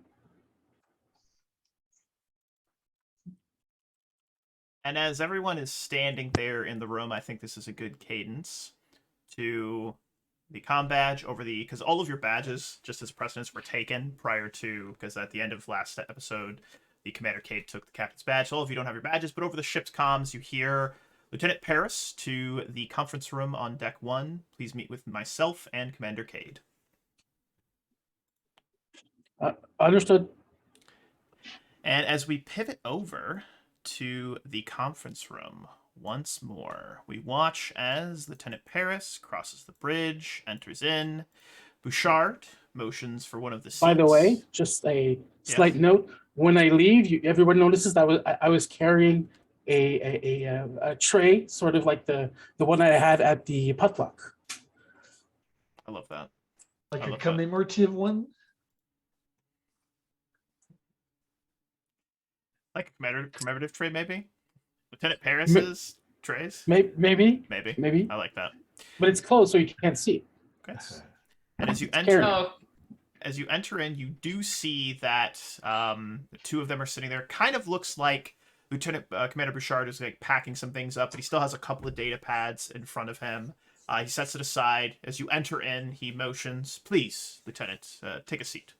And as everyone is standing there in the room, I think this is a good cadence to the comm badge over the, because all of your badges, just as precedence, were taken prior to, because at the end of last episode, the Commander Kayde took the captain's badge. So all of you don't have your badges, but over the ship's comms, you hear Lieutenant Paris to the conference room on deck 1. Please meet with myself and Commander Kayde. Understood. And as we pivot over to the conference room, once more. We watch as Lieutenant Paris crosses the bridge, enters in. Bouchard motions for one of the seats. By the way, just a slight Yes. note: when I leave, everyone notices that I was carrying a tray, sort of like the one I had at the potluck. I love that. Like I a love that. commemorative one. Like a commemorative tray, maybe? Lieutenant Paris's trays? Maybe, Maybe. I like that. but it's closed, so you can't see it. Okay. And as you It's enter, carried. Oh, as you enter in, you do see that the two of them are sitting there. Kind of looks like Lieutenant Commander Bouchard is like packing some things up, but he still has a couple of data pads in front of him. He sets it aside. As you enter in, he motions, "Please, Lieutenant, take a seat."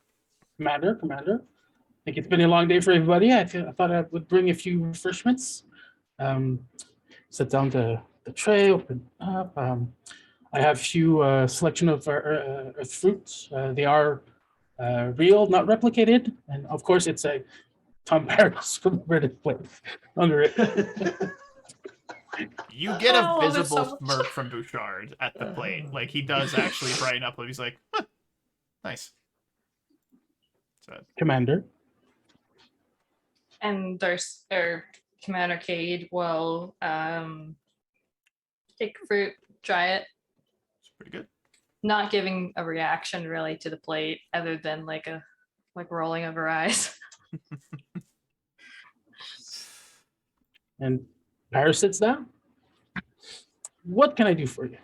Commander. I think it's been a long day for everybody. I thought I would bring a few refreshments. Set down the tray, open up. I have a few selection of earth fruits. They are real, not replicated, and of course, it's a Tom Paris commemorative plate under it. You get a I love it so visible much. smirk from Bouchard at the plate. Like, he does actually brighten up. He's like, huh, nice. So, Commander. and Darcy or Commander Kayde will take fruit, try it, it's pretty good. not giving a reaction really to the plate other than like rolling of her eyes. And Paris sits down. What can I do for you?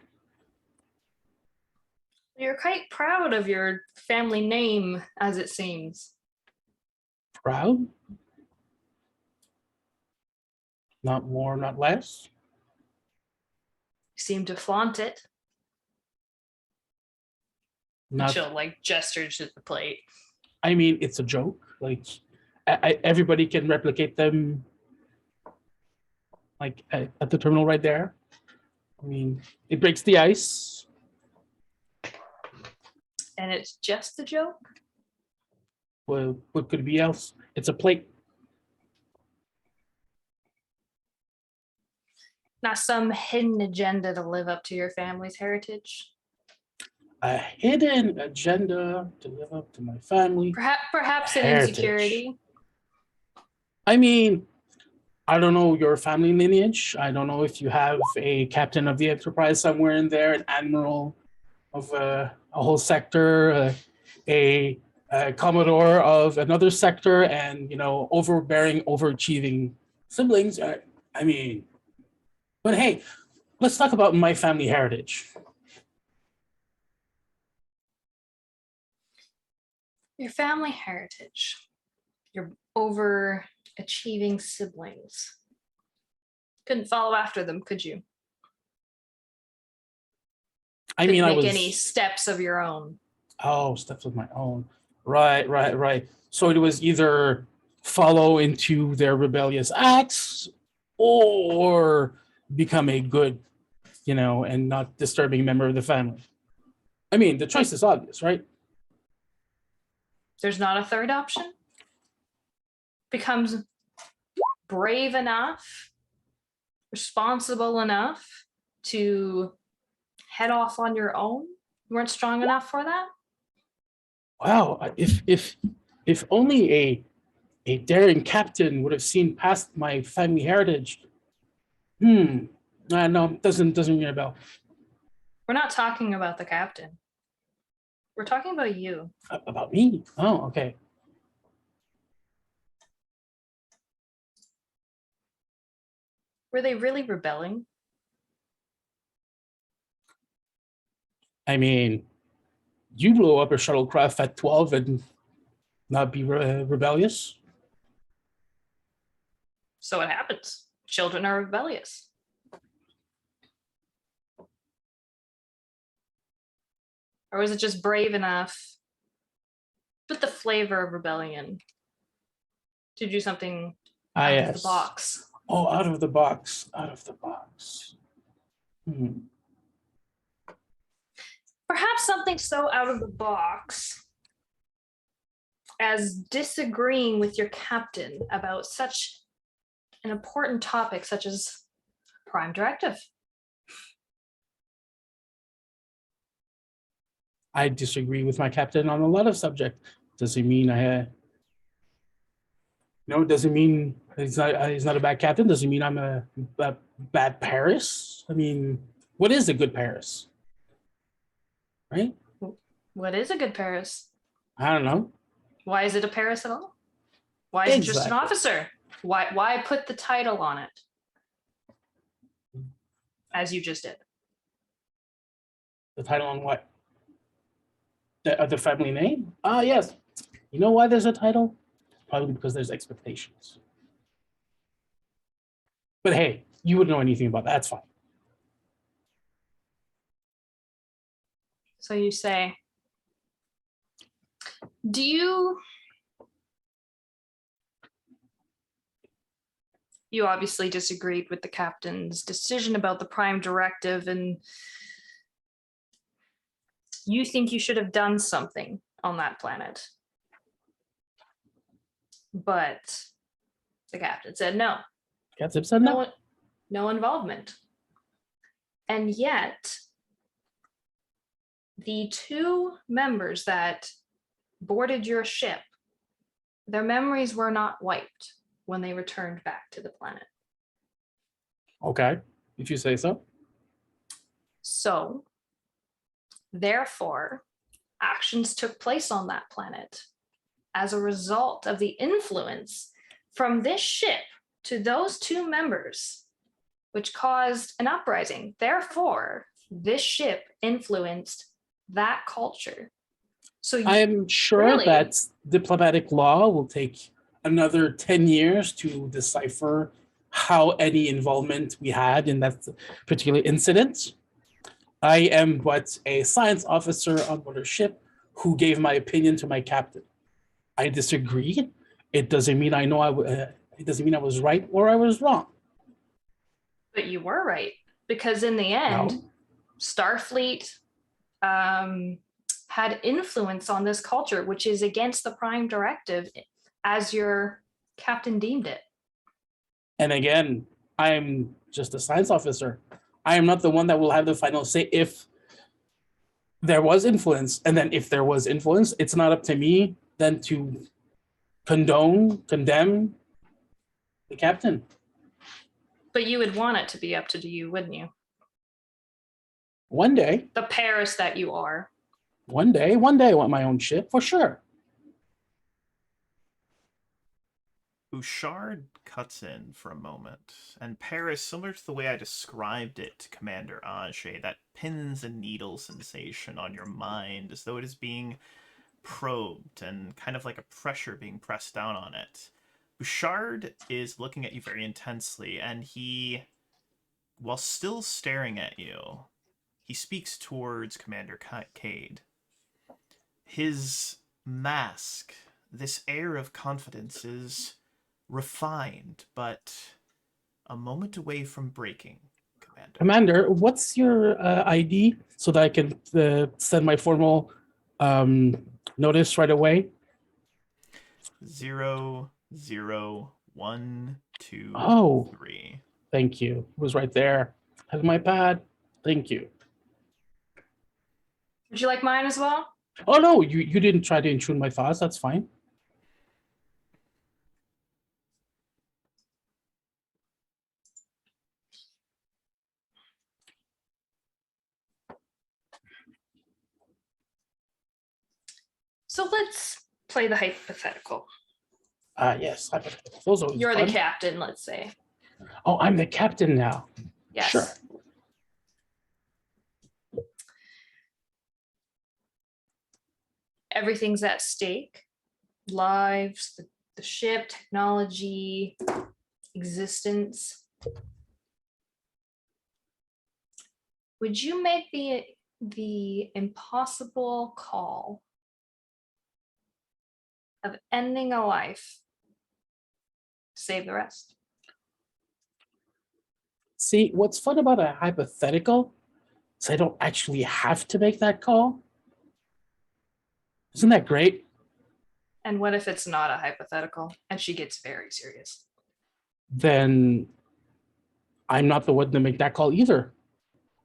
You're quite proud of your family name, as it seems. Proud? Not more, not less. You seem to flaunt it. Not. She'll like gesture to the plate. I mean, it's a joke. Like, everybody can replicate them. Like at the terminal right there. I mean, it breaks the ice. And it's just a joke? Well, what could it be else? It's a plate. Not some hidden agenda to live up to your family's heritage? A hidden agenda to live up to my family. Perhaps an heritage. insecurity. I mean, I don't know your family lineage. I don't know if you have a captain of the Enterprise somewhere in there, an admiral of a whole sector, a commodore of another sector, and overbearing, overachieving siblings. I mean, but hey, let's talk about my family heritage. Your family heritage. Your overachieving siblings. Couldn't follow after them, could you? I mean, Couldn't make any steps of your own. Oh, steps of my own. Right. So it was either follow into their rebellious acts or become a good, and not disturbing member of the family. I mean, the choice is obvious, right? There's not a third option? Becomes brave enough, responsible enough to head off on your own? You weren't strong enough for that? Wow, if only a daring captain would have seen past my family heritage. No, doesn't ring a bell. We're not talking about the captain. We're talking about you. About me? Oh, okay. Were they really rebelling? I mean, you blow up a shuttlecraft at 12 and not be rebellious? So what happens? Children are rebellious. Or was it just brave enough with the flavor of rebellion to do something out of the box? Oh, out of the box. Perhaps something so out of the box as disagreeing with your captain about such an important topic, such as Prime directive. I disagree with my captain on a lot of subjects. Doesn't mean doesn't mean he's not a bad captain. Doesn't mean I'm a bad Paris. I mean, what is a good Paris? Right? What is a good Paris? I don't know. Why is it a Paris at all? Why is it just an Exactly. officer? Why put the title on it? As you just did. The title on what? The family name? Ah, yes. You know why there's a title? Probably because there's expectations. But hey, you wouldn't know anything about that. That's fine. So you say, do you obviously disagreed with the captain's decision about the prime directive, and you think you should have done something on that planet. But the captain said no. Captain said no. No involvement. And yet, the two members that boarded your ship, their memories were not wiped when they returned back to the planet. Okay, if you say so. So, therefore, actions took place on that planet as a result of the influence from this ship to those two members, which caused an uprising. Therefore, this ship influenced that culture. So I'm sure that diplomatic law will take another 10 years to decipher how any involvement we had in that particular incident. I am but a science officer on board a ship who gave my opinion to my captain. I disagree. It doesn't mean it doesn't mean I was right or I was wrong. But you were right, because in the end, No. Starfleet had influence on this culture, which is against the prime directive as your captain deemed it. And again, I'm just a science officer. I am not the one that will have the final say if there was influence. And then if there was influence, it's not up to me then to condemn the captain. But you would want it to be up to you, wouldn't you? One day. The Paris that you are. One day I want my own ship for sure. Bouchard cuts in for a moment, and Paris, similar to the way I described it to Commander Ajay, that pins and needle sensation on your mind as though it is being probed and kind of like a pressure being pressed down on it. Bouchard is looking at you very intensely, and he, while still staring at you, he speaks towards Commander Kayde. His mask, this air of confidence is refined, but a moment away from breaking, Commander. Commander, what's your ID so that I can send my formal notice right away? 00123. Oh, thank you. It was right there. Have my pad. Thank you. Would you like mine as well? Oh no, you didn't try to intrude my thoughts. That's fine. So let's play the hypothetical. Yes. Those are You're fun. the captain, let's say. Oh, I'm the captain now. Yes. Sure. Everything's at stake. Lives, the ship, technology, existence. Would you make the impossible call of ending a life to save the rest? See, what's fun about a hypothetical is I don't actually have to make that call. Isn't that great? And what if it's not a hypothetical and she gets very serious? Then I'm not the one to make that call either.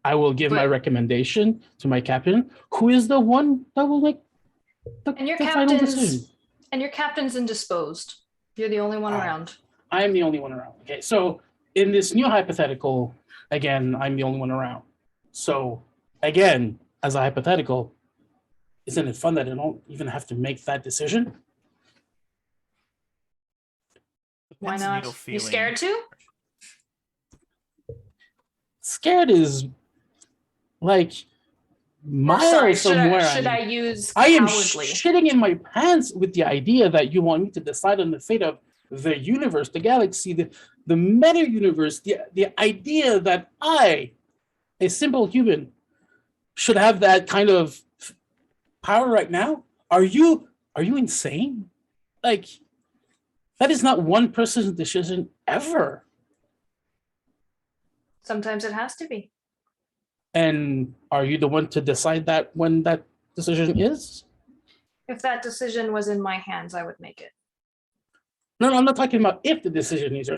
I will give my But- recommendation to my captain, who is the one that will make the, And your the final decision. captain's indisposed. You're the only one around. I am the only one around. Okay, so in this new hypothetical, again, I'm the only one around. So again, as a hypothetical, isn't it fun that I don't even have to make that decision? Why Pins needle not? You feeling. scared too? Scared is like Or miles sorry, from should where I I'm. use I am cowardly? shitting in my pants with the idea that you want me to decide on the fate of the universe, the galaxy, the meta universe, the idea that I, a simple human, should have that kind of power right now. Are you insane? Like, that is not one person's decision ever. Sometimes it has to be. And are you the one to decide that when that decision is? If that decision was in my hands, I would make it. No, I'm not talking about if the decision is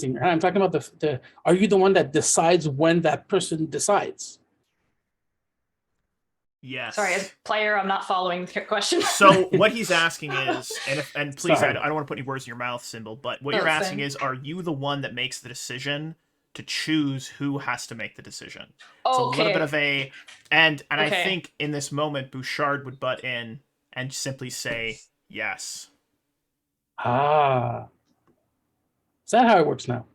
in your hand. I'm talking about the are you the one that decides when that person decides? Yes. Sorry, as a player, I'm not following your question. So what he's asking is, and please, I Sorry. don't want to put any words in your mouth, Symbol, but what Oh, you're it's asking fine. is, are you the one that makes the decision to choose who has to make the decision? It's a little bit of a, and I Okay. think in this moment, Bouchard would butt in and simply say yes. Ah. Is that how it works now?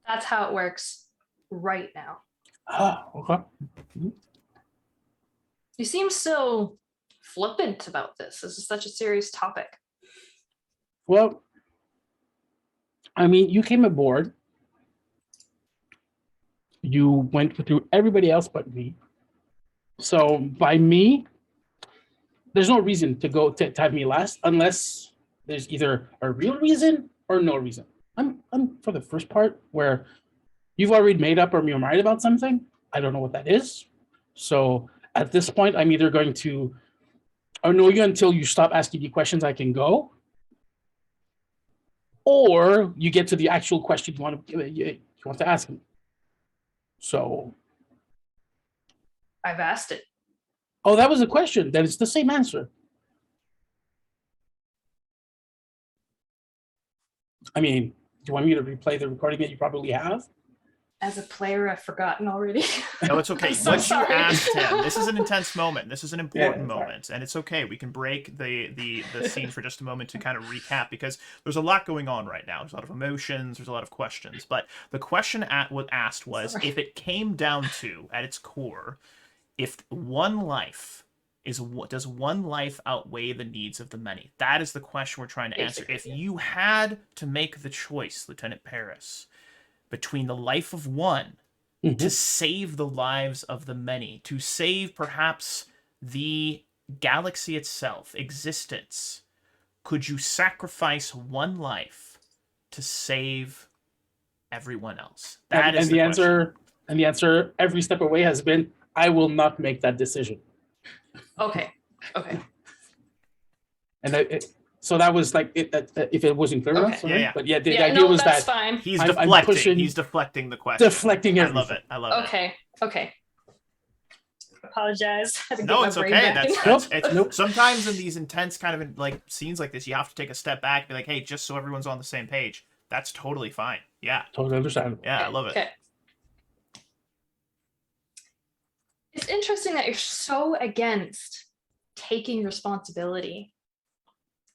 That's how it works right now. Ah, okay. You seem so flippant about this. This is such a serious topic. Well, I mean, you came aboard. You went through everybody else but me. So by me, there's no reason to go to have me last unless there's either a real reason or no reason. I'm for the first part where you've already made up or you're mind about something. I don't know what that is. So at this point, I'm either going to annoy you until you stop asking me questions I can go, or you get to the actual question you want to ask me. So, I've asked it. oh, that was a question. Then it's the same answer. I mean, do you want me to replay the recording that you probably have? As a player, I've forgotten already. No, it's okay. I'm so Once you sorry. asked him, this is an intense moment. This is an important sorry. moment, and it's okay. We can break the scene for just a moment to kind of recap because there's a lot going on right now. There's a lot of emotions. There's a lot of questions. But the question what asked was, Sorry. if it came down to, at its core, if one life does one life outweigh the needs of the many? That is the question we're trying to answer. If Basically, yeah. you had to make the choice, Lieutenant Paris, between the life of one Mhm. to save the lives of the many, to save perhaps the galaxy itself, existence, could you sacrifice one life to save everyone else? That is and the question. answer, and the answer every step away has been, I will not make that decision. Okay. Okay. And so that was like, if it wasn't clear enough, Okay. sorry. Yeah. But yeah, the Yeah, idea no, was that's that fine. He's I'm deflecting. pushing- He's deflecting the question. deflecting I everything. love it. I love it. Okay. Okay. Apologize. I had to No, get it's my brain okay. back in. That's Nope. sometimes in these intense kind of like scenes like this, you have to take a step back and be like, hey, just so everyone's on the same page. That's totally fine. Yeah. Totally understandable. Yeah, I love it. Okay. It's interesting that you're so against taking responsibility.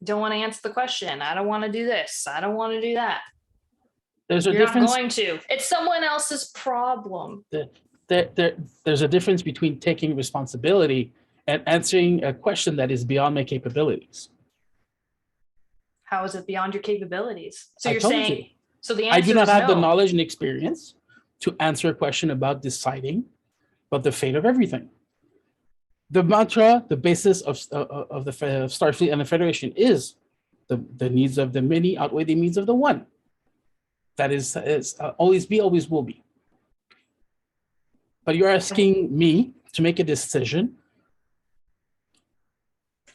Don't want to answer the question. I don't want to do this. I don't want to do that. There's a You're not difference. going to. It's someone else's problem. There's a difference between taking responsibility and answering a question that is beyond my capabilities. How is it beyond your capabilities? So I you're told saying, you. so the answer I do not is have the no. knowledge and experience to answer a question about deciding about the fate of everything. The mantra, the basis of the Starfleet and the Federation is the needs of the many outweigh the needs of the one. That is always be, always will be. But you're asking me to make a decision.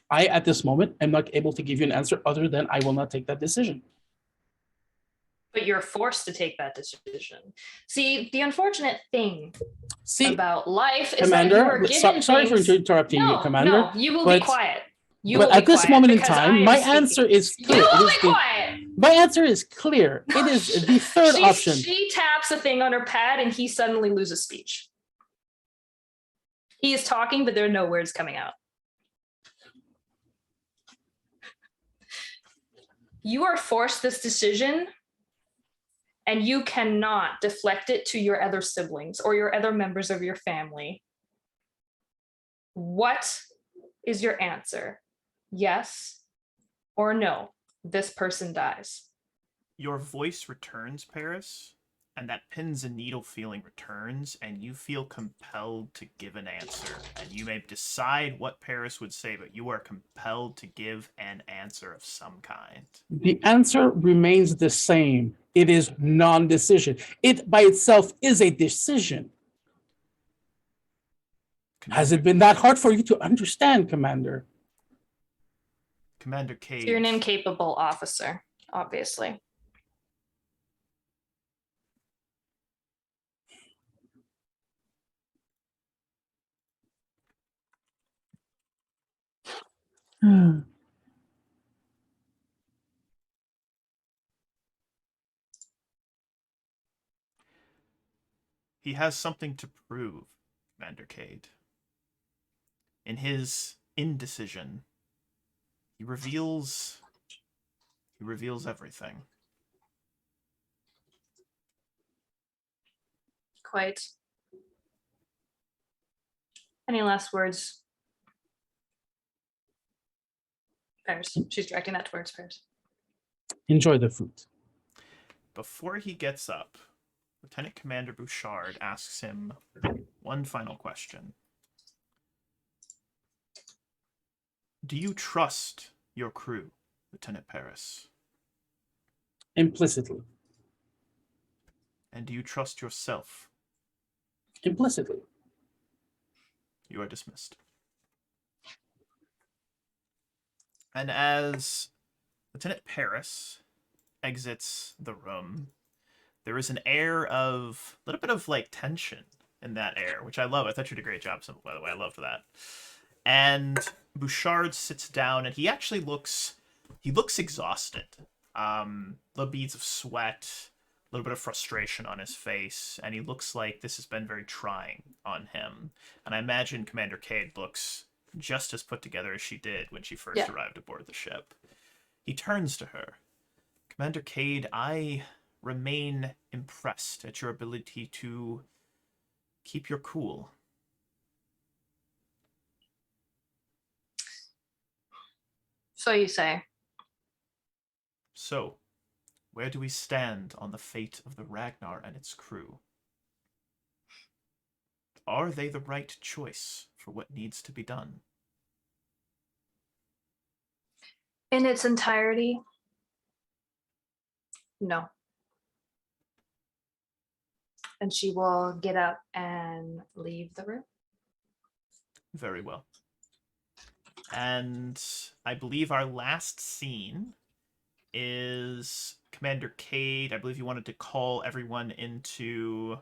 I, at this moment, am not able to give you an answer other than I will not take that decision. But you're forced to take that decision. See, the unfortunate thing See, about life is that you are Commander, given sorry for things. interrupting you, No, Commander. no, you will be but- quiet. You But will be at this quiet moment in because I time, am my speaking. answer is You clear. It will is be quiet. my answer is clear. It is the third option. She taps a thing on her pad and he suddenly loses speech. He is talking, but there are no words coming out. You are forced this decision, and you cannot deflect it to your other siblings or your other members of your family. What is your answer? Yes or no? This person dies. Your voice returns, Paris, and that pins and needle feeling returns, and you feel compelled to give an answer. And you may decide what Paris would say, but you are compelled to give an answer of some kind. The answer remains the same. It is non-decision. It by itself is a decision. Has it been that hard for you to understand, Commander? Commander Kayde. You're an incapable officer, obviously. He has something to prove, Commander Kayde. In his indecision, he reveals everything. Quite. Any last words? Paris. She's directing that towards Paris. Enjoy the fruit. Before he gets up, Lieutenant Commander Bouchard asks him one final question. Do you trust your crew, Lieutenant Paris? Implicitly. And do you trust yourself? Implicitly. You are dismissed. And as Lieutenant Paris exits the room, there is an air of a little bit of like tension in that air, which I love. I thought you did a great job, Simple, by the way. I loved that. And Bouchard sits down, and he actually looks exhausted. Little beads of sweat, a little bit of frustration on his face, and he looks like this has been very trying on him. And I imagine Commander Kayde looks just as put together as she did when she first arrived aboard the ship. He turns to her. Commander Kayde, I remain impressed at your ability to keep your cool. So you say. So, where do we stand on the fate of the Ragnar and its crew? Are they the right choice for what needs to be done? In its entirety, no. And she will get up and leave the room. Very well. And I believe our last scene is Commander Kayde. I believe you wanted to call everyone into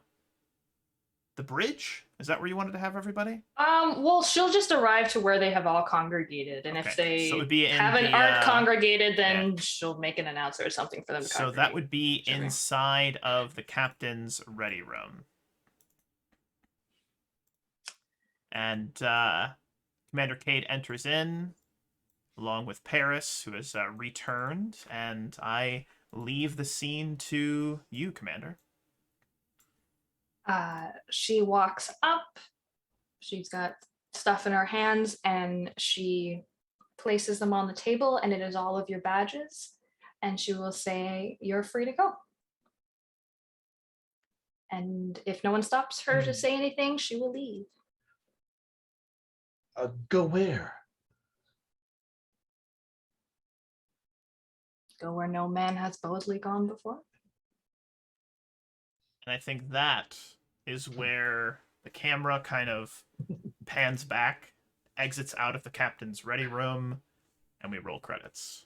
the bridge. Is that where you wanted to have everybody? Well, she'll just arrive to where they have all congregated, and if they So it would be haven't aren't congregated, then she'll make an announcer or something for them to congregate. So that would be inside of the captain's ready room. And Commander Kayde enters in, along with Paris, who has returned, and I leave the scene to you, Commander. She walks up. She's got stuff in her hands, and she places them on the table, and it is all of your badges. And she will say, "You're free to go." And if no one stops her to say anything, she will leave. Go where? Go where no man has boldly gone before. And I think that is where the camera kind of pans back, exits out of the captain's ready room, and we roll credits.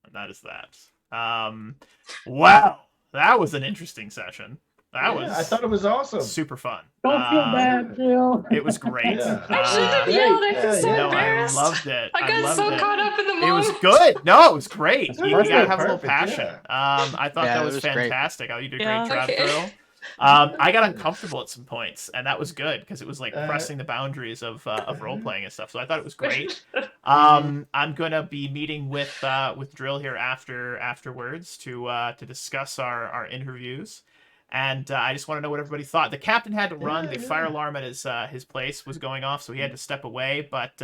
And that is that. Wow, that was an interesting session. That was I thought it was awesome. super fun. Don't feel bad, Jill. It was great. Yeah. I should have Great. yelled. I feel so Yeah, no, I embarrassed. loved it. I got loved so it. caught up in the moment. It was good. No, it was great. That's You gotta perfect. have a little Perfect, passion. yeah. I thought Yeah, that it was was great. fantastic. You did a Yeah. great job, Okay. Drill. I got uncomfortable at some points, and that was good because it was like Uh, pressing the boundaries of role playing and stuff. So I thought it was great. Mhm. I'm gonna be meeting with Drill here afterwards to discuss our interviews, and I just want to know what everybody thought. The captain had to run. Yeah, The fire yeah. alarm at his place was going off, so he had to step away. But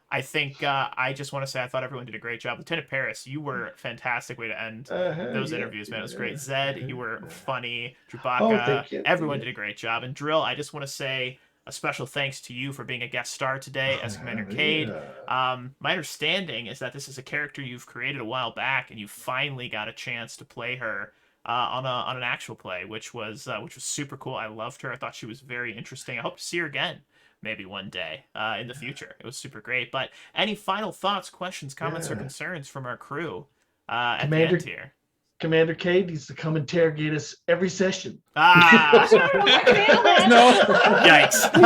I think I just want to say I thought everyone did a great job. Lieutenant Paris, you were a fantastic way to end those Yeah, interviews, man. It was great. yeah, Zed, you were yeah. funny. Oh, Chewbacca, thank you. everyone Yeah. did a great job. And Drill, I just want to say a special thanks to you for being a guest star today as Commander Kayde. Yeah. My understanding is that this is a character you've created a while back, and you finally got a chance to play her on an actual play, which was super cool. I loved her. I thought she was very interesting. I hope to see her again. Maybe one day in the future. It was super great. But any final thoughts, questions, comments, or Yeah. concerns from our crew at the Commander- end here? Commander Kayde needs to come interrogate us every session. Ah, No, I failed it. No. yikes!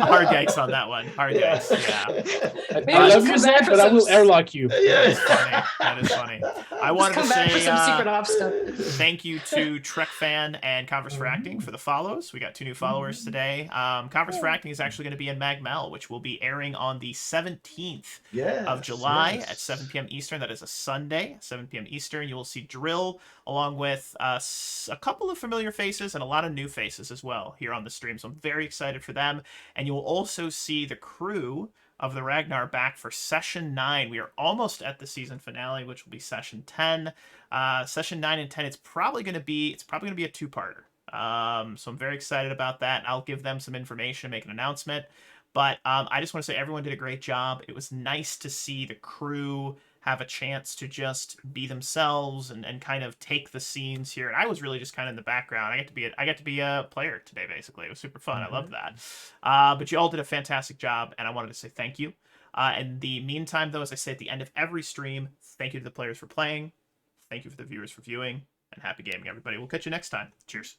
Hard yikes on that one. Hard yikes. Yeah. Maybe I we love should you, come Zed, back for but I will some- airlock you. That is funny. That is funny. I Just wanted to come back for say some secret ops stuff. thank you to Trek Fan and Converse for Acting for the follows. We got 2 new followers today. Converse for Acting is actually going to be in Magmel, which will be airing on the 17th Yes, of July yes. at 7 p.m. Eastern. That is a Sunday, 7 p.m. Eastern. You will see Drill along with a couple of familiar faces and a lot of new faces as well here on the stream. So I'm very excited for them. And you will also see the crew of the Ragnar back for session 9. We are almost at the season finale, which will be session 10. Session 9 and 10. It's probably going to be a two-parter. So I'm very excited about that. I'll give them some information, make an announcement. But I just want to say everyone did a great job. It was nice to see the crew have a chance to just be themselves and kind of take the scenes here. And I was really just kind of in the background. I got to be a player today, basically. It was super fun. I loved that. But you all did a fantastic job, and I wanted to say thank you. In the meantime, though, as I say at the end of every stream, thank you to the players for playing. Thank you for the viewers for viewing, and happy gaming, everybody. We'll catch you next time. Cheers.